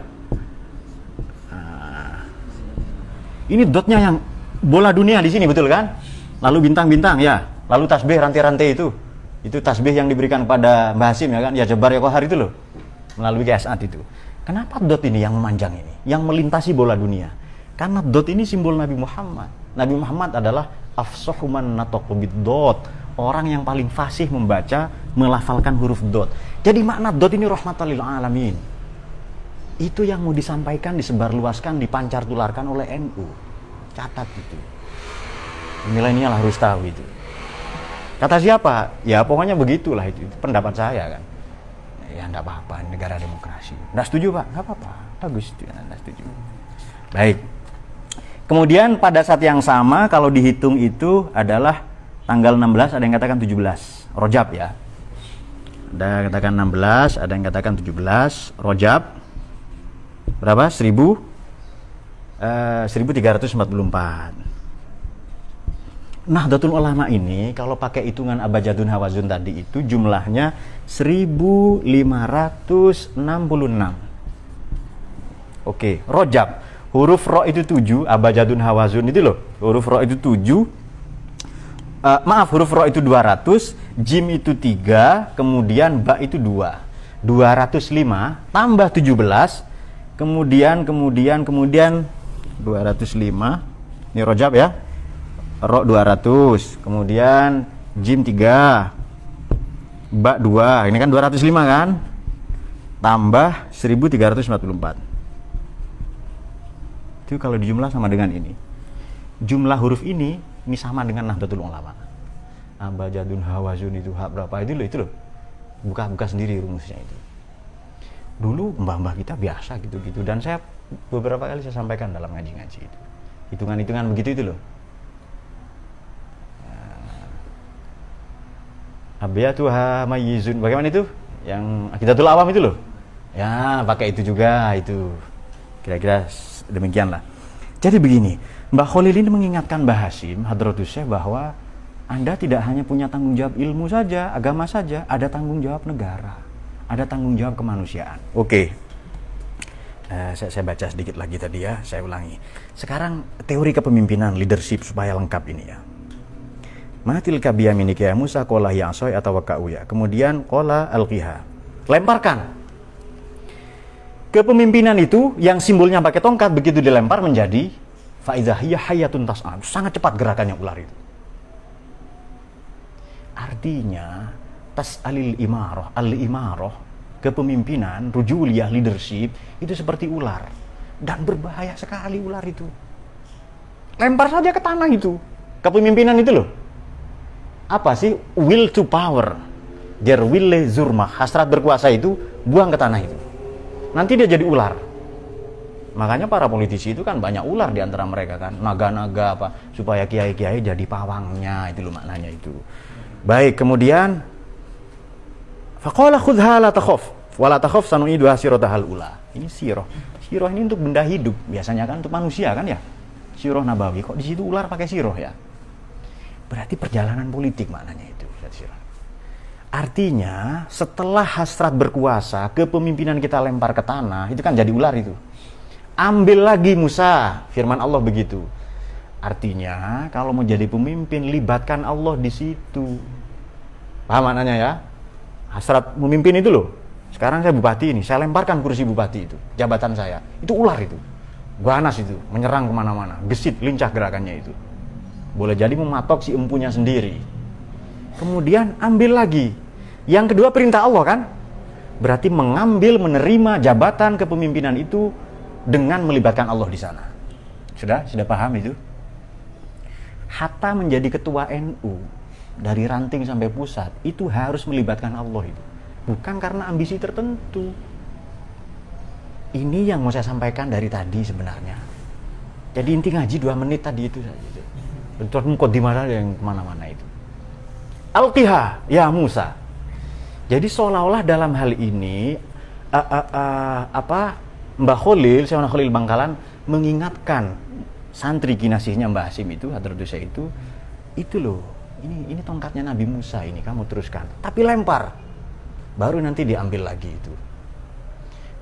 Nah, ini dotnya yang bola dunia di sini betul kan? Lalu bintang-bintang ya, lalu tasbih rantai-rantai itu tasbih yang diberikan pada Mbah Hasyim ya kan, ya Jabar ya Qahar itu loh, melalui Kiasat itu. Kenapa dot ini yang memanjang ini, yang melintasi bola dunia? Karena dot ini simbol Nabi Muhammad. Nabi Muhammad adalah afsahu man nataqu bid-dot, orang yang paling fasih membaca, melafalkan huruf dot. Jadi makna dot ini rahmatan lil alamin. Itu yang mau disampaikan, disebarluaskan, dipancar tularkan oleh NU. Catat itu. Milenial harus tahu itu. Kata siapa? Ya pokoknya begitulah itu pendapat saya kan. Ya enggak apa-apa, negara demokrasi. Enggak setuju Pak? Enggak apa-apa. Bagus itu, enggak setuju. Baik. Kemudian pada saat yang sama kalau dihitung itu adalah tanggal 16, ada yang katakan 17 Rajab ya. Ada yang katakan 16, ada yang katakan 17 Rajab. Berapa? 1344. Nahdlatul Ulama ini kalau pakai hitungan abjadun hawazun tadi itu jumlahnya 1566. Oke, Rajab. Huruf ro itu 7, abjadun hawazun itu loh. Huruf ro itu 7. Huruf ro itu 200, jim itu 3, kemudian ba itu 2. 205 tambah 17, kemudian 205. Ini Rajab ya. Ro 200, kemudian jim 3, ba 2, ini kan 205 kan, tambah 1344. Itu kalau dijumlah sama dengan ini. Jumlah huruf ini sama dengan Nahdlatul Ulama. Abjadun hawazun itu hak berapa itu loh. Buka-buka sendiri rumusnya itu. Dulu mbah-mbah kita biasa gitu-gitu, dan saya beberapa kali saya sampaikan dalam ngaji-ngaji itu. Hitungan-hitungan begitu itu loh. Abiyatuha mayyizun. Bagaimana itu? Yang Aqidatul Awam itu loh. Ya, pakai itu juga itu. Kira-kira demikianlah. Jadi begini, Mbah Khalil ini mengingatkan Mbah Hasyim Hadratus Syekh bahwa Anda tidak hanya punya tanggung jawab ilmu saja, agama saja, ada tanggung jawab negara, ada tanggung jawab kemanusiaan. Oke. Saya baca sedikit lagi tadi ya, saya ulangi. Sekarang teori kepemimpinan leadership supaya lengkap ini ya. Matil kabiyaminika ya Musa qala ya asoy atau wakauya. Kemudian qala alqiha. Lemparkan. Kepemimpinan itu yang simbolnya pakai tongkat begitu dilempar menjadi faizah hiya hayatun tas'a. Sangat cepat gerakannya ular itu. Artinya tas'alil imarah, al-imarah, kepemimpinan, rujuliyah, leadership itu seperti ular dan berbahaya sekali ular itu. Lempar saja ke tanah itu. Kepemimpinan itu loh. Apa sih? Will to power. Der wille zurmah, hasrat berkuasa itu buang ke tanah itu. Nanti dia jadi ular. Makanya para politisi itu kan banyak ular di antara mereka kan, naga-naga apa supaya kiai-kiai jadi pawangnya, itu loh maknanya itu. Baik, kemudian faqala khudha la takhaf wa la takhaf sanu'iduha siratahal ula. Ini sirah. Sirah ini untuk benda hidup, biasanya kan untuk manusia kan ya. Sirah nabawi, kok di situ ular pakai sirah ya? Berarti perjalanan politik maknanya itu. Artinya setelah hasrat berkuasa, kepemimpinan kita lempar ke tanah, itu kan jadi ular itu. Ambil lagi Musa, firman Allah begitu. Artinya kalau mau jadi pemimpin, libatkan Allah di situ. Paham maknanya ya? Hasrat memimpin itu loh. Sekarang saya bupati ini, saya lemparkan kursi bupati itu, jabatan saya. Itu ular itu. Ganas itu, menyerang kemana-mana. Gesit, lincah gerakannya itu. Boleh jadi mematok si empunya sendiri. Kemudian ambil lagi. Yang kedua perintah Allah kan? Berarti mengambil, menerima jabatan kepemimpinan itu dengan melibatkan Allah di sana. Sudah paham itu? Hatta menjadi ketua NU dari ranting sampai pusat itu harus melibatkan Allah itu. Bukan karena ambisi tertentu. Ini yang mau saya sampaikan dari tadi sebenarnya. Jadi inti ngaji 2 menit tadi itu saja. Terus mukaddimah yang kemana-mana itu. Alqiha ya Musa. Jadi seolah-olah dalam hal ini Mbah Khalil, Syekh Khalil Bangkalan mengingatkan santri kinasihnya Mbah Hasim itu, Hadratus itu loh. Ini tongkatnya Nabi Musa ini, kamu teruskan. Tapi lempar. Baru nanti diambil lagi itu.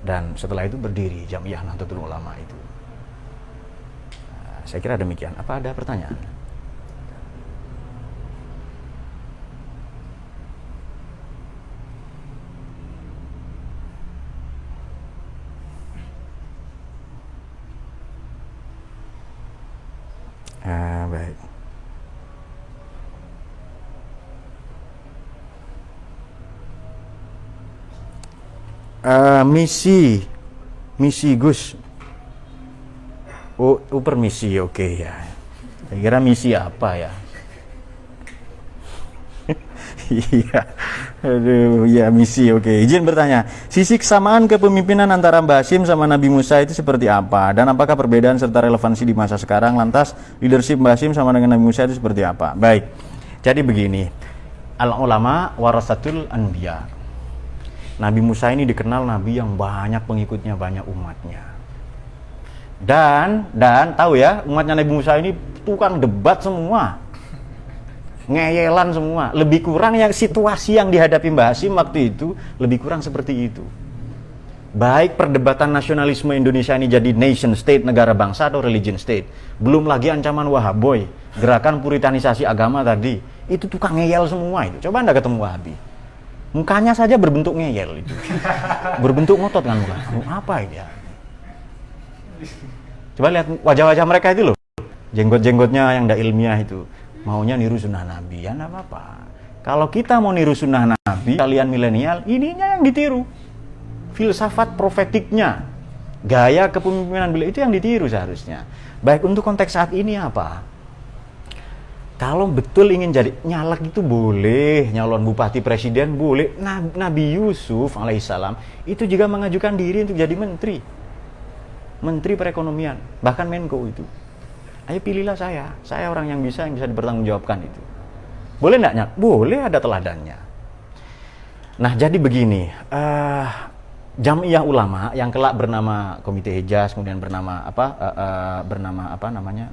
Dan setelah itu berdiri Jam'iyah Nahdlatul Ulama itu. Saya kira demikian. Apa ada pertanyaan? Baik. Misi Gus. Oh, permisi, oke ya. Saya kira misi apa ya? Iya. Aduh, ya misi, oke. Izin bertanya, sisi kesamaan kepemimpinan antara Mbah Hasim sama Nabi Musa itu seperti apa? Dan apakah perbedaan serta relevansi di masa sekarang? Lantas, leadership Mbah Hasim sama dengan Nabi Musa itu seperti apa? Baik, jadi begini. Al-ulama warasatul anbiya. Nabi Musa ini dikenal Nabi yang banyak pengikutnya, banyak umatnya. Dan tahu ya, umatnya Nabi Musa ini tukang debat semua. Ngeyelan semua. Lebih kurang yang situasi yang dihadapi Mbah Hasim waktu itu lebih kurang seperti itu. Baik perdebatan nasionalisme Indonesia ini jadi nation state, negara bangsa atau religion state. Belum lagi ancaman Wahaboy, gerakan puritanisasi agama tadi. Itu tukang ngeyel semua itu. Coba Anda ketemu Wahabi. Mukanya saja berbentuk ngeyel itu. Berbentuk ngotot kan muka. Apa ini ya? Coba lihat wajah-wajah mereka itu loh. Jenggot-jenggotnya yang tidak ilmiah itu. Maunya niru sunnah Nabi, ya nggak apa-apa. Kalau kita mau niru sunnah Nabi, kalian milenial, ininya yang ditiru. Filsafat profetiknya, gaya kepemimpinan beliau itu yang ditiru seharusnya. Baik untuk konteks saat ini apa? Kalau betul ingin jadi nyalek itu boleh, nyalon bupati presiden boleh. Nabi Yusuf alaihissalam itu juga mengajukan diri untuk jadi menteri perekonomian, bahkan Menko itu. Ayo pilihlah saya orang yang bisa dipertanggungjawabkan itu. Boleh enggak, Nyak? Boleh, ada teladannya. Nah, jadi begini, Jam'iyah Ulama yang kelak bernama Komite Hijaz, kemudian bernama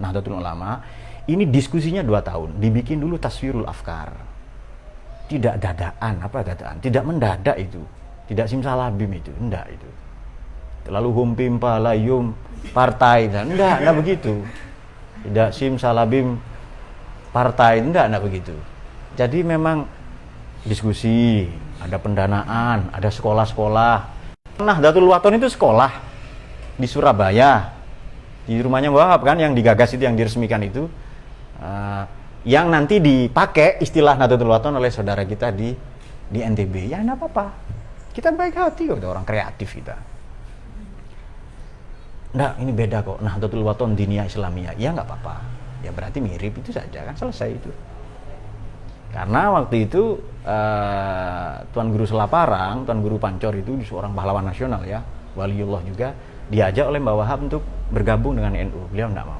Nahdlatul Ulama, ini diskusinya 2 tahun. Dibikin dulu taswirul afkar. Tidak dadaan, tidak mendadak itu. Tidak simsalabim itu, enggak itu. Lalu hum pim palayum partai, enggak begitu. Tidak sim salabim partai, enggak begitu. Jadi memang diskusi, ada pendanaan, ada sekolah-sekolah. Nahdlatul Wathon itu sekolah di Surabaya, di rumahnya Wahab kan, yang digagas itu, yang diresmikan itu, yang nanti dipakai istilah Nahdlatul Wathon oleh saudara kita di NTB. Ya enggak apa-apa, kita baik hati kok, orang kreatif kita. Enggak, ini beda kok, Nahdlatul Wathon Diniyah Islamiyah. Ya enggak apa-apa, ya berarti mirip, itu saja kan, selesai itu. Karena waktu itu Tuan Guru Selaparang, Tuan Guru Pancor itu seorang pahlawan nasional ya, waliullah juga, diajak oleh Mbah Wahab untuk bergabung dengan NU. Beliau enggak mau.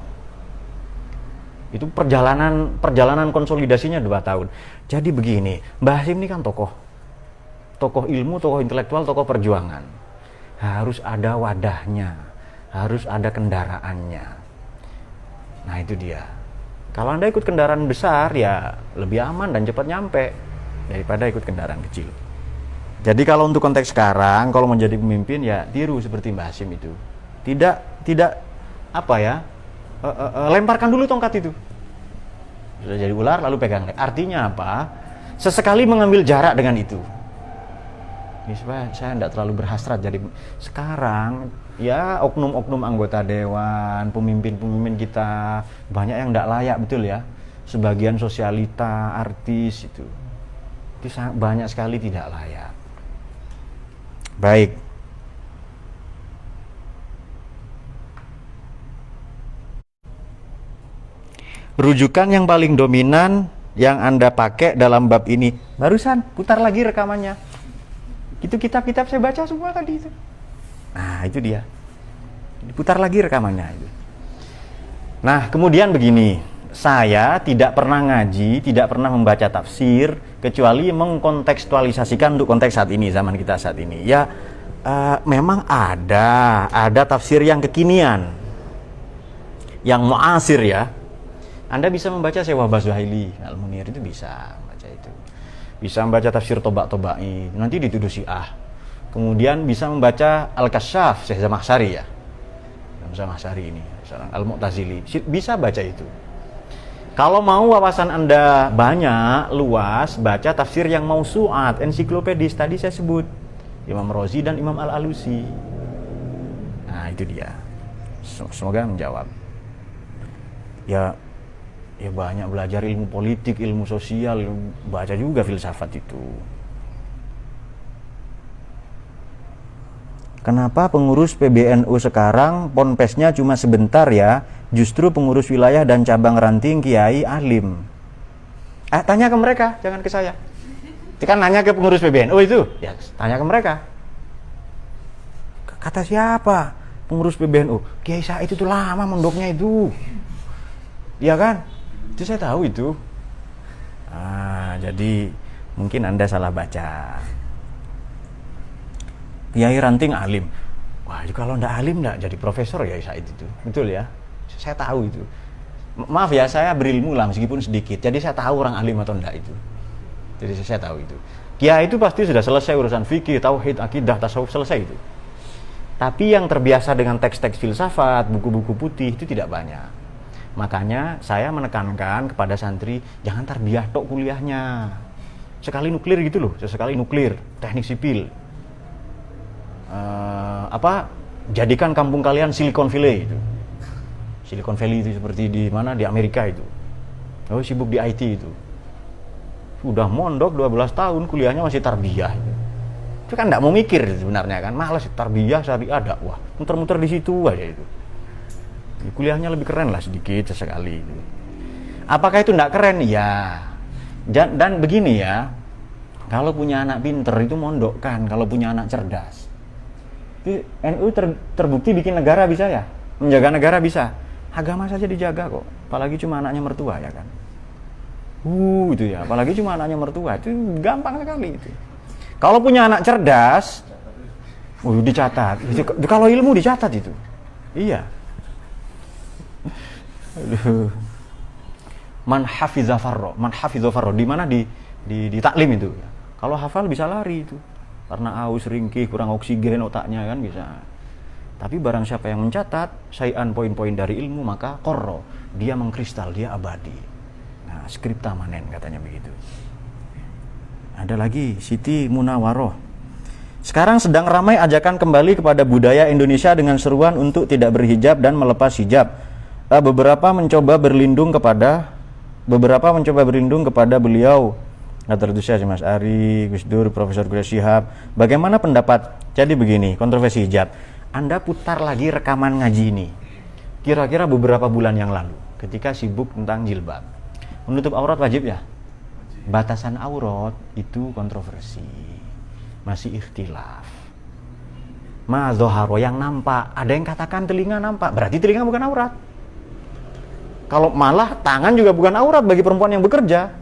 Itu perjalanan konsolidasinya 2 tahun. Jadi begini, Mbah Hasyim ini kan tokoh ilmu, tokoh intelektual, tokoh perjuangan. Harus ada wadahnya, harus ada kendaraannya. Nah itu dia. Kalau Anda ikut kendaraan besar, ya lebih aman dan cepat nyampe daripada ikut kendaraan kecil. Jadi kalau untuk konteks sekarang, kalau menjadi pemimpin, ya tiru seperti Mbah Hasyim itu. Tidak apa ya, lemparkan dulu tongkat itu. Sudah jadi ular, lalu pegang. Artinya apa? Sesekali mengambil jarak dengan itu. Ini supaya saya tidak terlalu berhasrat. Jadi sekarang, ya oknum-oknum anggota dewan, pemimpin-pemimpin kita, banyak yang tidak layak, betul ya. Sebagian sosialita, artis itu banyak sekali tidak layak. Baik. Rujukan yang paling dominan yang Anda pakai dalam bab ini, barusan putar lagi rekamannya. Itu kitab-kitab saya baca semua tadi itu. Nah, itu dia. Diputar lagi rekamannya itu. Nah, kemudian begini, saya tidak pernah ngaji, tidak pernah membaca tafsir kecuali mengkontekstualisasikan untuk konteks saat ini, zaman kita saat ini. Ya, memang ada tafsir yang kekinian, yang muasir ya. Anda bisa membaca Syekh Wahbah Zuhaili Al-Munir, itu bisa baca itu. Bisa membaca tafsir Tobak-Tobai, nanti dituduh Syiah. Kemudian bisa membaca Al-Kasyaf Syekh Zamakhsyari ya. Zamakhsyari ini, seorang Al-Mu'tazili. Bisa baca itu. Kalau mau wawasan Anda banyak, luas, baca tafsir yang mausu'at, ensiklopedis, tadi saya sebut Imam Razi dan Imam Al-Alusi. Nah, itu dia. Semoga menjawab. Ya banyak belajar ilmu politik, ilmu sosial, baca juga filsafat itu. Kenapa pengurus PBNU sekarang ponpesnya cuma sebentar ya? Justru pengurus wilayah dan cabang ranting kiai alim. Tanya ke mereka, jangan ke saya. Itu kan nanya ke pengurus PBNU itu, ya tanya ke mereka. Kata siapa? Pengurus PBNU. Kiai Said itu lama mondoknya itu. Iya kan? Itu saya tahu itu. Jadi mungkin Anda salah baca. Kiai ranting alim. Wah, kalau ndak alim ndak jadi profesor ya Said itu. Betul ya? Saya tahu itu. Maaf ya, saya berilmu lah meskipun sedikit. Jadi saya tahu orang alim atau ndak itu. Jadi saya tahu itu. Kiai itu pasti sudah selesai urusan fikih, tauhid, akidah, tasawuf, selesai itu. Tapi yang terbiasa dengan teks-teks filsafat, buku-buku putih itu tidak banyak. Makanya saya menekankan kepada santri, jangan tarbiyah tok kuliahnya. Sekali nuklir gitu loh, sesekali nuklir, teknik sipil. Jadikan kampung kalian Silicon Valley itu. Silicon Valley itu seperti di mana? Di Amerika itu. Oh, sibuk di IT itu. Sudah mondok 12 tahun, kuliahnya masih tarbiyah. Itu kan enggak mau mikir sebenarnya kan. Malas tarbiyah, syariah dakwah. Muter-muter di situ aja itu. Kuliahnya lebih keren lah sedikit sesekali itu. Apakah itu enggak keren? Ya. Dan begini ya. Kalau punya anak pinter itu mondokkan, kalau punya anak cerdas. NU terbukti bikin negara bisa ya? Menjaga negara bisa. Agama saja dijaga kok. Apalagi cuma anaknya mertua ya kan. Itu ya. Apalagi cuma anaknya mertua. Itu gampang sekali itu. Kalau punya anak cerdas, dicatat. Kalau ilmu dicatat itu. Iya. Aduh. Man hafiza farro. Di mana di taklim itu. Kalau hafal bisa lari itu. Karena aus, ringkih, kurang oksigen otaknya kan bisa. Tapi barang siapa yang mencatat syai'an poin-poin dari ilmu, maka qorro, dia mengkristal, dia abadi. Nah, skripta manen katanya begitu. Ada lagi Siti Munawaroh. Sekarang sedang ramai ajakan kembali kepada budaya Indonesia dengan seruan untuk tidak berhijab dan melepas hijab. Beberapa mencoba berlindung kepada beliau. Nggak tertulis Mas Ari, Gus Dur, Profesor Quraish Shihab. Bagaimana pendapat? Jadi begini, kontroversi hijab. Anda putar lagi rekaman ngaji ini. Kira-kira beberapa bulan yang lalu, ketika sibuk tentang jilbab. Menutup aurat wajib ya? Batasan aurat itu kontroversi. Masih ikhtilaf. Ma dzoharo yang nampak, ada yang katakan telinga nampak, berarti telinga bukan aurat. Kalau malah tangan juga bukan aurat bagi perempuan yang bekerja.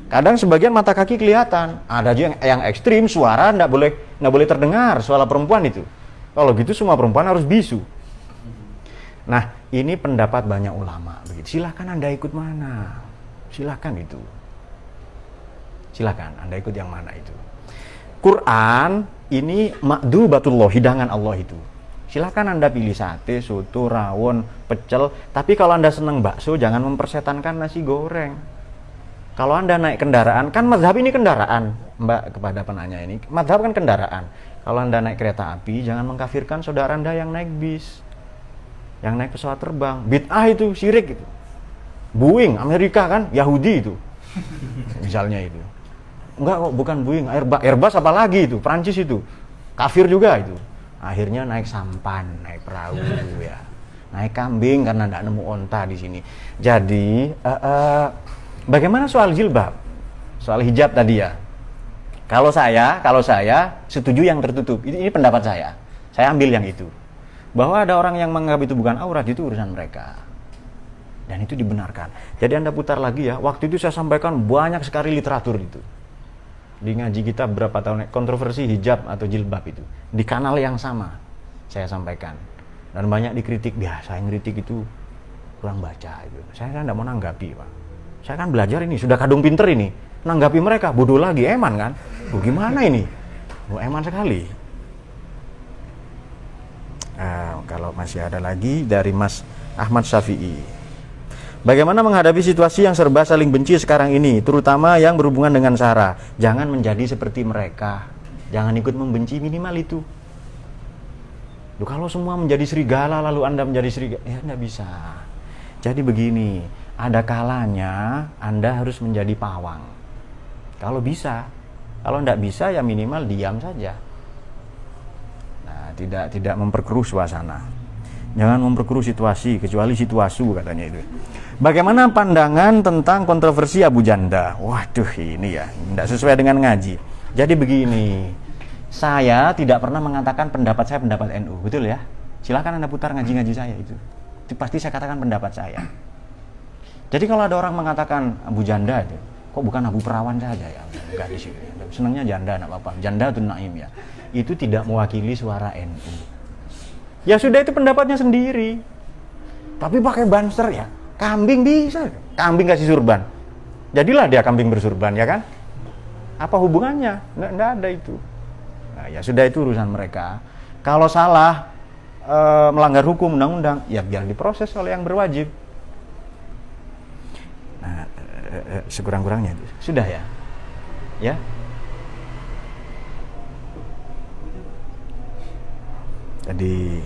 Kadang sebagian mata kaki kelihatan, ada juga yang ekstrim, suara nggak boleh terdengar, suara perempuan itu. Kalau gitu semua perempuan harus bisu. Nah, ini pendapat banyak ulama. Begitu. Silakan Anda ikut mana? Silakan itu. Silakan Anda ikut yang mana itu. Quran ini ma'dubatullah, hidangan Allah itu. Silakan Anda pilih sate, soto, rawon, pecel. Tapi kalau Anda senang bakso, jangan mempersetankan nasi goreng. Kalau Anda naik kendaraan, kan mazhab ini kendaraan, Mbak, kepada penanya ini. Mazhab kan kendaraan. Kalau Anda naik kereta api, jangan mengkafirkan saudara Anda yang naik bis, yang naik pesawat terbang. Bid'ah itu, syirik itu. Boeing, Amerika kan, Yahudi itu. Misalnya itu. Enggak kok, bukan Boeing, Airbus apa lagi itu, Prancis itu. Kafir juga itu. Akhirnya naik sampan, naik perahu ya. Naik kambing karena enggak nemu onta di sini. Jadi, bagaimana soal jilbab? Soal hijab tadi ya. Kalau saya setuju yang tertutup. Ini pendapat saya. Saya ambil yang itu. Bahwa ada orang yang menganggap itu bukan aurat, itu urusan mereka. Dan itu dibenarkan. Jadi Anda putar lagi ya. Waktu itu saya sampaikan banyak sekali literatur itu. Di ngaji kita berapa tahun, kontroversi hijab atau jilbab itu. Di kanal yang sama saya sampaikan. Dan banyak dikritik. Biasa yang kritik itu kurang baca itu. Saya kan tidak mau nanggapi, Pak. Saya kan belajar ini, sudah kadung pinter ini. Nanggapi mereka, bodoh lagi, eman kan? Gimana ini? Eman sekali. Kalau masih ada lagi dari Mas Ahmad Syafi'i. Bagaimana menghadapi situasi yang serba saling benci sekarang ini, terutama yang berhubungan dengan SARA? Jangan menjadi seperti mereka. Jangan ikut membenci, minimal itu. Kalau semua menjadi serigala lalu Anda menjadi serigala, ya enggak bisa. Jadi begini, ada kalanya Anda harus menjadi pawang. Kalau bisa. Kalau enggak bisa ya minimal diam saja. Nah, tidak memperkeruh suasana. Jangan memperkeruh situasi, kecuali situasu katanya itu. Bagaimana pandangan tentang kontroversi Abu Janda? Waduh, ini ya, tidak sesuai dengan ngaji. Jadi begini, saya tidak pernah mengatakan pendapat saya pendapat NU, betul ya? Silakan Anda putar ngaji-ngaji saya itu. Itu pasti saya katakan pendapat saya. Jadi kalau ada orang mengatakan Abu Janda itu, kok bukan Abu Perawan saja ya? Enggak di sini. Senangnya janda, enggak apa-apa. Janda itu naim ya. Itu tidak mewakili suara NU. Ya sudah, itu pendapatnya sendiri. Tapi pakai banser ya. Kambing bisa. Kambing kasih surban. Jadilah dia kambing bersurban, ya kan? Apa hubungannya? Enggak ada itu. Nah, ya sudah, itu urusan mereka. Kalau salah melanggar hukum undang-undang, ya biar diproses oleh yang berwajib. Nah, sekurang-kurangnya sudah ya. Ya. Jadi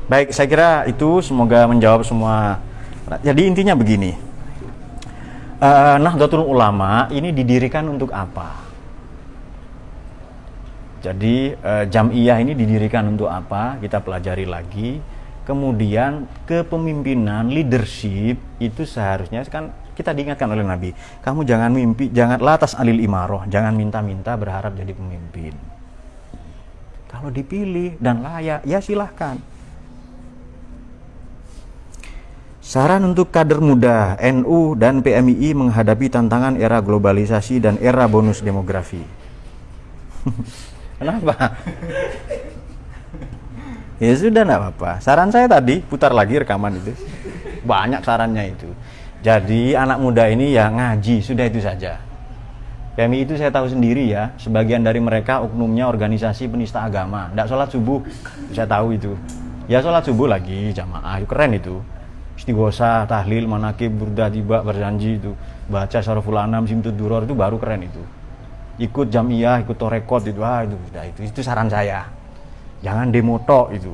baik, saya kira itu semoga menjawab semua. Jadi intinya begini, Nahdlatul Ulama ini didirikan untuk apa? Jadi Jam'iyah ini didirikan untuk apa? Kita pelajari lagi. Kemudian kepemimpinan, leadership itu seharusnya kan kita diingatkan oleh Nabi. Kamu jangan mimpi, jangan latas alil imaroh, jangan minta-minta berharap jadi pemimpin. Kalau dipilih dan layak, ya silahkan. Saran untuk kader muda NU dan PMII menghadapi tantangan era globalisasi dan era bonus demografi. Kenapa? Ya sudah, enggak apa-apa. Saran saya tadi, putar lagi rekaman itu. Banyak sarannya itu. Jadi anak muda ini ya ngaji, sudah itu saja. PMI itu saya tahu sendiri ya, sebagian dari mereka oknumnya organisasi penista agama, tidak sholat subuh, saya tahu itu. Ya sholat subuh lagi jamaah, itu keren itu. Istighosah, tahlil, manakib, burdah, tiba, berjanji itu, baca syaraful anam, simtud duror itu baru keren itu. Ikut jamiah, ikut torekot itu, itu saran saya. Jangan demo tok itu.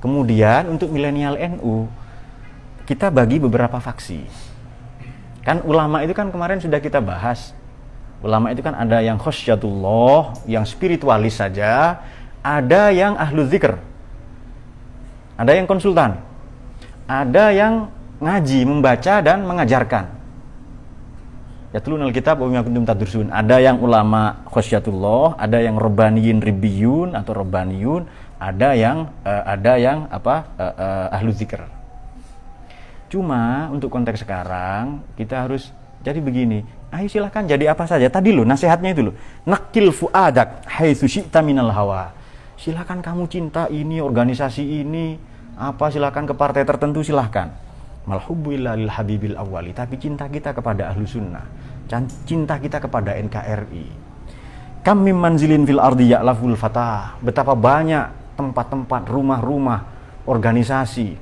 Kemudian untuk milenial NU, kita bagi beberapa faksi. Kan ulama itu kan kemarin sudah kita bahas. Ulama itu kan ada yang khosyatullah, yang spiritualis saja, ada yang ahlu dzikr, ada yang konsultan, ada yang ngaji, membaca dan mengajarkan. Yatlunal kitab wa mimma kuntum tadrusun. Ada yang ulama khosyatullah, ada yang rabbaniyin ribbiyun atau rabbaniyun, ada yang ahlu dzikr. Cuma untuk konteks sekarang kita harus jadi begini. Ayo silahkan jadi apa saja. Tadi lo nasihatnya itu lo. Nakil fuadak haitsu syi'ta minal hawa. Silahkan kamu cinta ini, organisasi ini, apa silahkan ke partai tertentu silahkan. Malhubbu illa lil habibil awwali. Tapi cinta kita kepada ahlu sunnah, cinta kita kepada NKRI. Kam mim manzilin fil ardi ya'laful fatah. Betapa banyak tempat-tempat, rumah-rumah, organisasi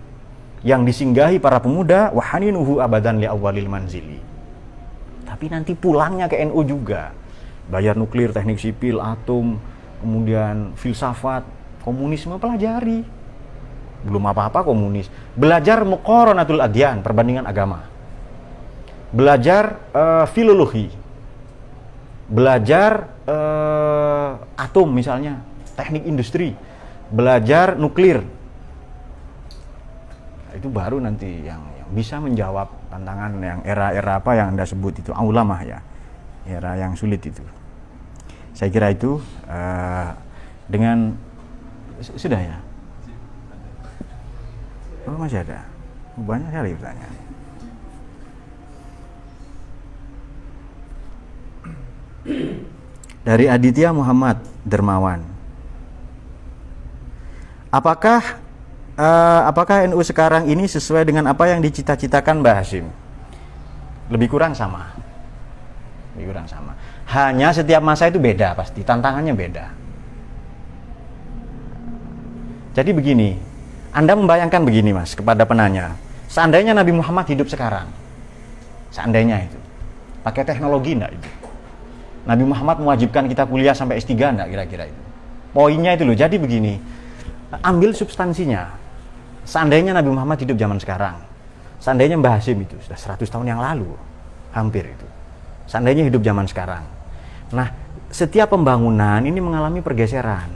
yang disinggahi para pemuda, wahaninuhu abadan li awwalil manzili. Tapi nanti pulangnya ke NU juga. Belajar nuklir, teknik sipil, atom, kemudian filsafat, komunisme pelajari. Belum apa-apa komunis. Belajar muqaranatul adyan, perbandingan agama. Belajar filologi. Belajar atom misalnya, teknik industri. Belajar nuklir. Itu baru nanti yang bisa menjawab tantangan yang era-era apa yang Anda sebut itu, ulama ya, era yang sulit itu. Saya kira itu dengan sudah ya. Oh masih ada, banyak sekali pertanyaan. Dari Aditya Muhammad Dermawan, apakah NU sekarang ini sesuai dengan apa yang dicita-citakan Mbah Hasyim? Lebih kurang sama. Lebih kurang sama. Hanya setiap masa itu beda pasti, tantangannya beda. Jadi begini, Anda membayangkan begini Mas, kepada penanya. Seandainya Nabi Muhammad hidup sekarang, seandainya itu, pakai teknologi enggak itu? Nabi Muhammad mewajibkan kita kuliah sampai S3 enggak kira-kira itu? Poinnya itu loh, jadi begini, ambil substansinya. Seandainya Nabi Muhammad hidup zaman sekarang, seandainya Mbah Hasyim itu sudah 100 tahun yang lalu, hampir itu. Seandainya hidup zaman sekarang. Nah, setiap pembangunan ini mengalami pergeseran.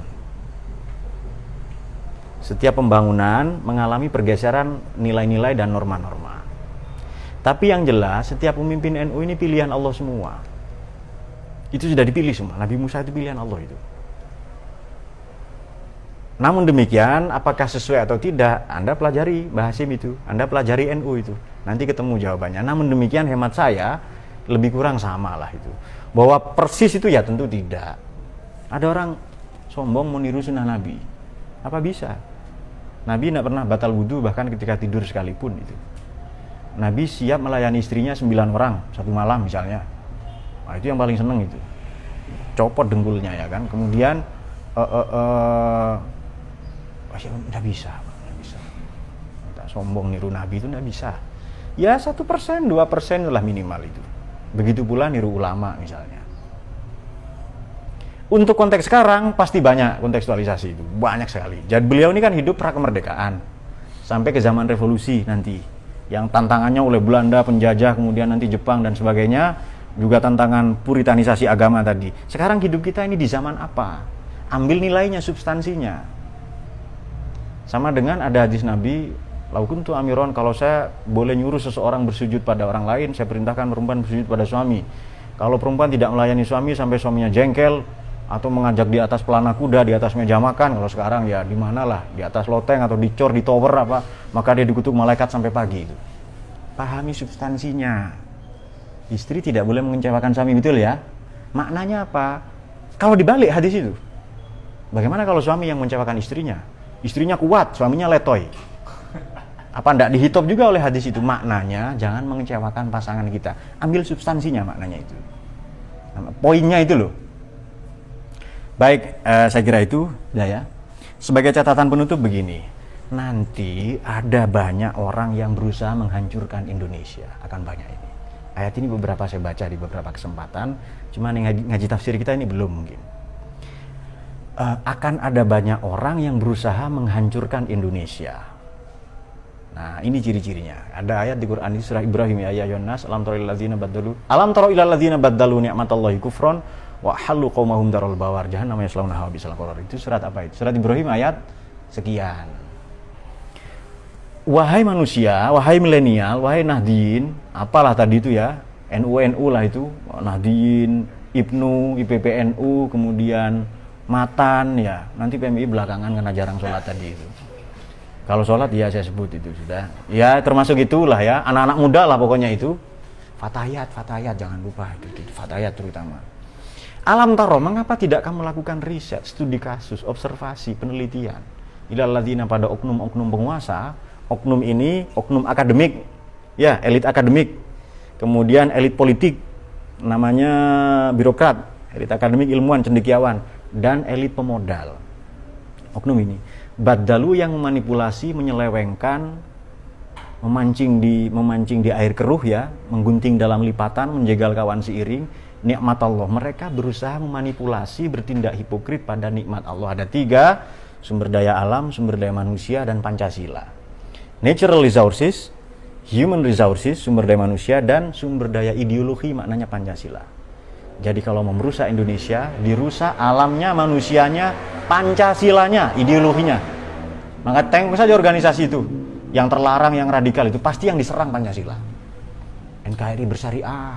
Setiap pembangunan mengalami pergeseran nilai-nilai dan norma-norma. Tapi yang jelas, setiap pemimpin NU ini pilihan Allah semua. Itu sudah dipilih semua. Nabi Musa itu pilihan Allah itu. Namun demikian, apakah sesuai atau tidak, Anda pelajari Mbah Hasyim itu, Anda pelajari NU itu, nanti ketemu jawabannya. Namun demikian, hemat saya, lebih kurang sama lah itu. Bahwa persis itu ya tentu tidak. Ada orang sombong meniru sunnah Nabi. Apa bisa? Nabi tidak pernah batal wudhu bahkan ketika tidur sekalipun itu. Nabi siap melayani istrinya 9 orang, satu malam misalnya. Nah, itu yang paling seneng itu. Copot dengkulnya ya kan. Kemudian, nggak bisa. Tidak sombong niru Nabi itu nggak bisa. Ya 1%, 2% lah minimal itu. Begitu pula niru ulama misalnya. Untuk konteks sekarang pasti banyak kontekstualisasi itu, banyak sekali. Jadi beliau ini kan hidup pra kemerdekaan sampai ke zaman revolusi nanti, yang tantangannya oleh Belanda penjajah, kemudian nanti Jepang dan sebagainya, juga tantangan puritanisasi agama tadi. Sekarang hidup kita ini di zaman apa? Ambil nilainya, substansinya. Sama dengan ada hadis Nabi, laukuntu amiron, kalau saya boleh nyuruh seseorang bersujud pada orang lain, saya perintahkan perempuan bersujud pada suami. Kalau perempuan tidak melayani suami sampai suaminya jengkel, atau mengajak di atas pelana kuda, di atas meja makan, kalau sekarang ya di mana lah, di atas loteng atau dicor di tower apa, maka dia dikutuk malaikat sampai pagi itu. Pahami substansinya. Istri tidak boleh mengecewakan suami, betul ya? Maknanya apa? Kalau dibalik hadis itu, bagaimana kalau suami yang mengecewakan istrinya? Istrinya kuat, suaminya letoy. Apa enggak dihitop juga oleh hadis itu? Maknanya jangan mengecewakan pasangan kita. Ambil substansinya maknanya itu. Poinnya itu loh. Baik, saya kira itu ya. Sebagai catatan penutup begini, nanti ada banyak orang yang berusaha menghancurkan Indonesia, akan banyak ini. Ayat ini beberapa saya baca di beberapa kesempatan, cuman yang ngaji tafsir kita ini belum mungkin. Akan ada banyak orang yang berusaha menghancurkan Indonesia. Nah, ini ciri-cirinya. Ada ayat di Quran di surah Ibrahim, ya ayyuhan nas alam tara ilal ladzina baddalu ni'matallahi kufran wa halu qaumahum darul bawar jahannam yaslaunaha bisal qarar. Itu surat apa itu? Surat Ibrahim ayat sekian. Wahai manusia, wahai milenial, wahai Nahdien, apalah tadi itu ya, NU lah itu, Nahdien, IPNU, IPPNU, kemudian Matan ya, nanti PMI belakangan karena jarang sholat tadi itu. Kalau sholat ya saya sebut itu sudah. Ya termasuk itulah ya, anak-anak muda lah pokoknya itu. Fatayat jangan lupa itu Fatayat terutama. Alam taro, mengapa tidak kamu lakukan riset, studi kasus, observasi, penelitian? Ilal ladzina pada oknum-oknum penguasa, oknum ini oknum akademik, ya elit akademik, kemudian elit politik, namanya birokrat, elit akademik, ilmuwan, cendekiawan, dan elit pemodal. Oknum ini baddalu yang memanipulasi, menyelewengkan, memancing di air keruh ya, menggunting dalam lipatan, menjegal kawan seiring nikmat Allah. Mereka berusaha memanipulasi, bertindak hipokrit pada nikmat Allah. Ada 3, sumber daya alam, sumber daya manusia, dan Pancasila. Natural resources, human resources, sumber daya manusia, dan sumber daya ideologi, maknanya Pancasila. Jadi kalau mau merusak Indonesia, dirusak alamnya, manusianya, Pancasilanya, ideologinya. Maka tengok saja organisasi itu, yang terlarang, yang radikal itu, pasti yang diserang Pancasila. NKRI bersyariah,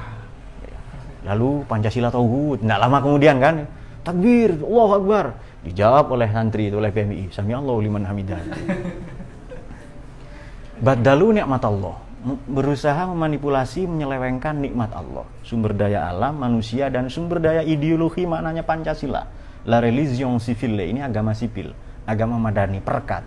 lalu Pancasila tauhid. Tidak lama kemudian kan, takbir, Allahu Akbar, dijawab oleh santri itu, oleh PMI, Sami Allahu liman hamidah. Baddalu nikmat Allah, berusaha memanipulasi, menyelewengkan nikmat Allah, sumber daya alam, manusia, dan sumber daya ideologi, maknanya Pancasila. La religion civile, ini agama sipil, agama madani, perekat.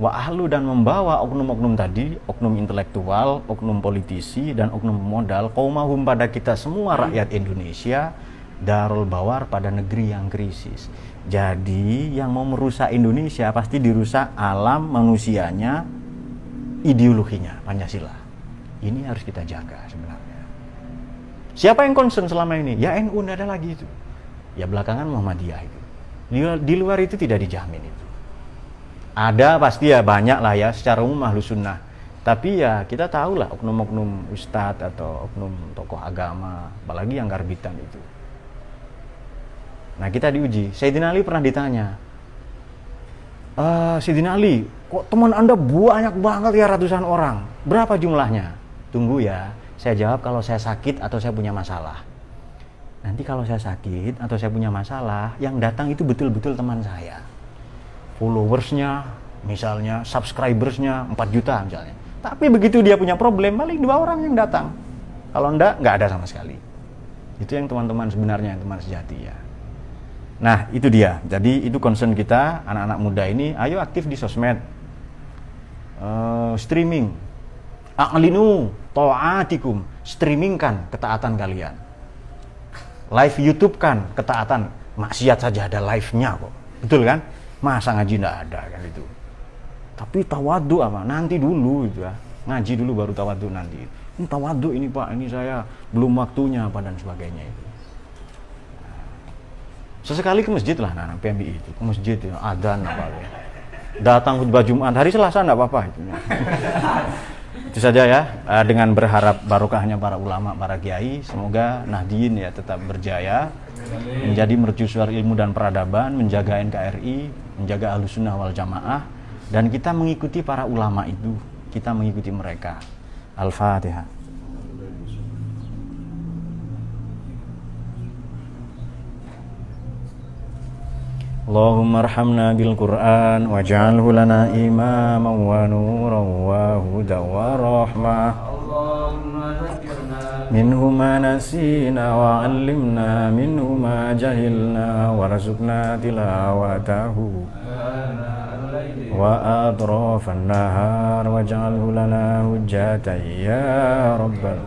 Wa ahlu, dan membawa oknum-oknum tadi, oknum intelektual, oknum politisi, dan oknum modal, qaumahum pada kita semua rakyat Indonesia, darul bawar pada negeri yang krisis. Jadi yang mau merusak Indonesia pasti dirusak alam manusianya, ideologinya, Pancasila. Ini harus kita jaga sebenarnya. Siapa yang concern selama ini? Ya NU, tidak ada lagi itu. Ya belakangan Muhammadiyah itu. Di luar itu tidak dijamin itu. Ada pasti ya, banyak lah ya, secara umum Ahlus Sunnah. Tapi ya kita tahu lah oknum-oknum ustadz atau oknum tokoh agama, apalagi yang garbitan itu. Nah kita diuji. Sayyidina Ali pernah ditanya, Sayyidina Ali, kok teman anda banyak banget ya, ratusan orang, berapa jumlahnya? Tunggu ya, saya jawab kalau saya sakit atau saya punya masalah. Nanti kalau saya sakit atau saya punya masalah, yang datang itu betul-betul teman saya. Followersnya, misalnya subscribersnya 4 juta misalnya. Tapi begitu dia punya problem, paling 2 orang yang datang. Kalau enggak ada sama sekali. Itu yang teman-teman sebenarnya, yang teman sejati ya. Nah itu dia, jadi itu concern kita, anak-anak muda ini, ayo aktif di sosmed, streaming, a'linu ta'atikum, streamingkan ketaatan kalian. Live YouTube kan ketaatan, maksiat saja ada live-nya kok, betul kan? Masa ngaji nggak ada kan itu? Tapi tawadhu apa? Nanti dulu itu ya, ngaji dulu baru tawadhu nanti. Ini tawadhu ini Pak, ini saya belum waktunya apa dan sebagainya itu. Sesekali ke masjid lah, anak PMI itu ke masjid ya, adzan apa ya. Datang khutbah Jumat hari Selasa nggak apa-apa itu. Itu saja ya, dengan berharap barokahnya para ulama, para kiai, semoga Nahdien ya tetap berjaya, menjadi mercusuar ilmu dan peradaban, menjaga NKRI, menjaga Ahlus Sunnah wal Jamaah, dan kita mengikuti para ulama itu, kita mengikuti mereka. Al-Fatihah. Allahumma arhamna bil Qur'an waj'alhu lana imaman wa nuran wa hudan wa rahmah. Minhu ma nasina wa 'allimna minhu ma jahilna warzuqna tilawatahu wa atrafan nahar waj'alhu lana hujjatan ya rabbal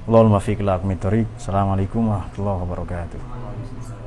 Allahumma fiqh ila aqmit thoriq. Assalamualaikum warahmatullahi wabarakatuh.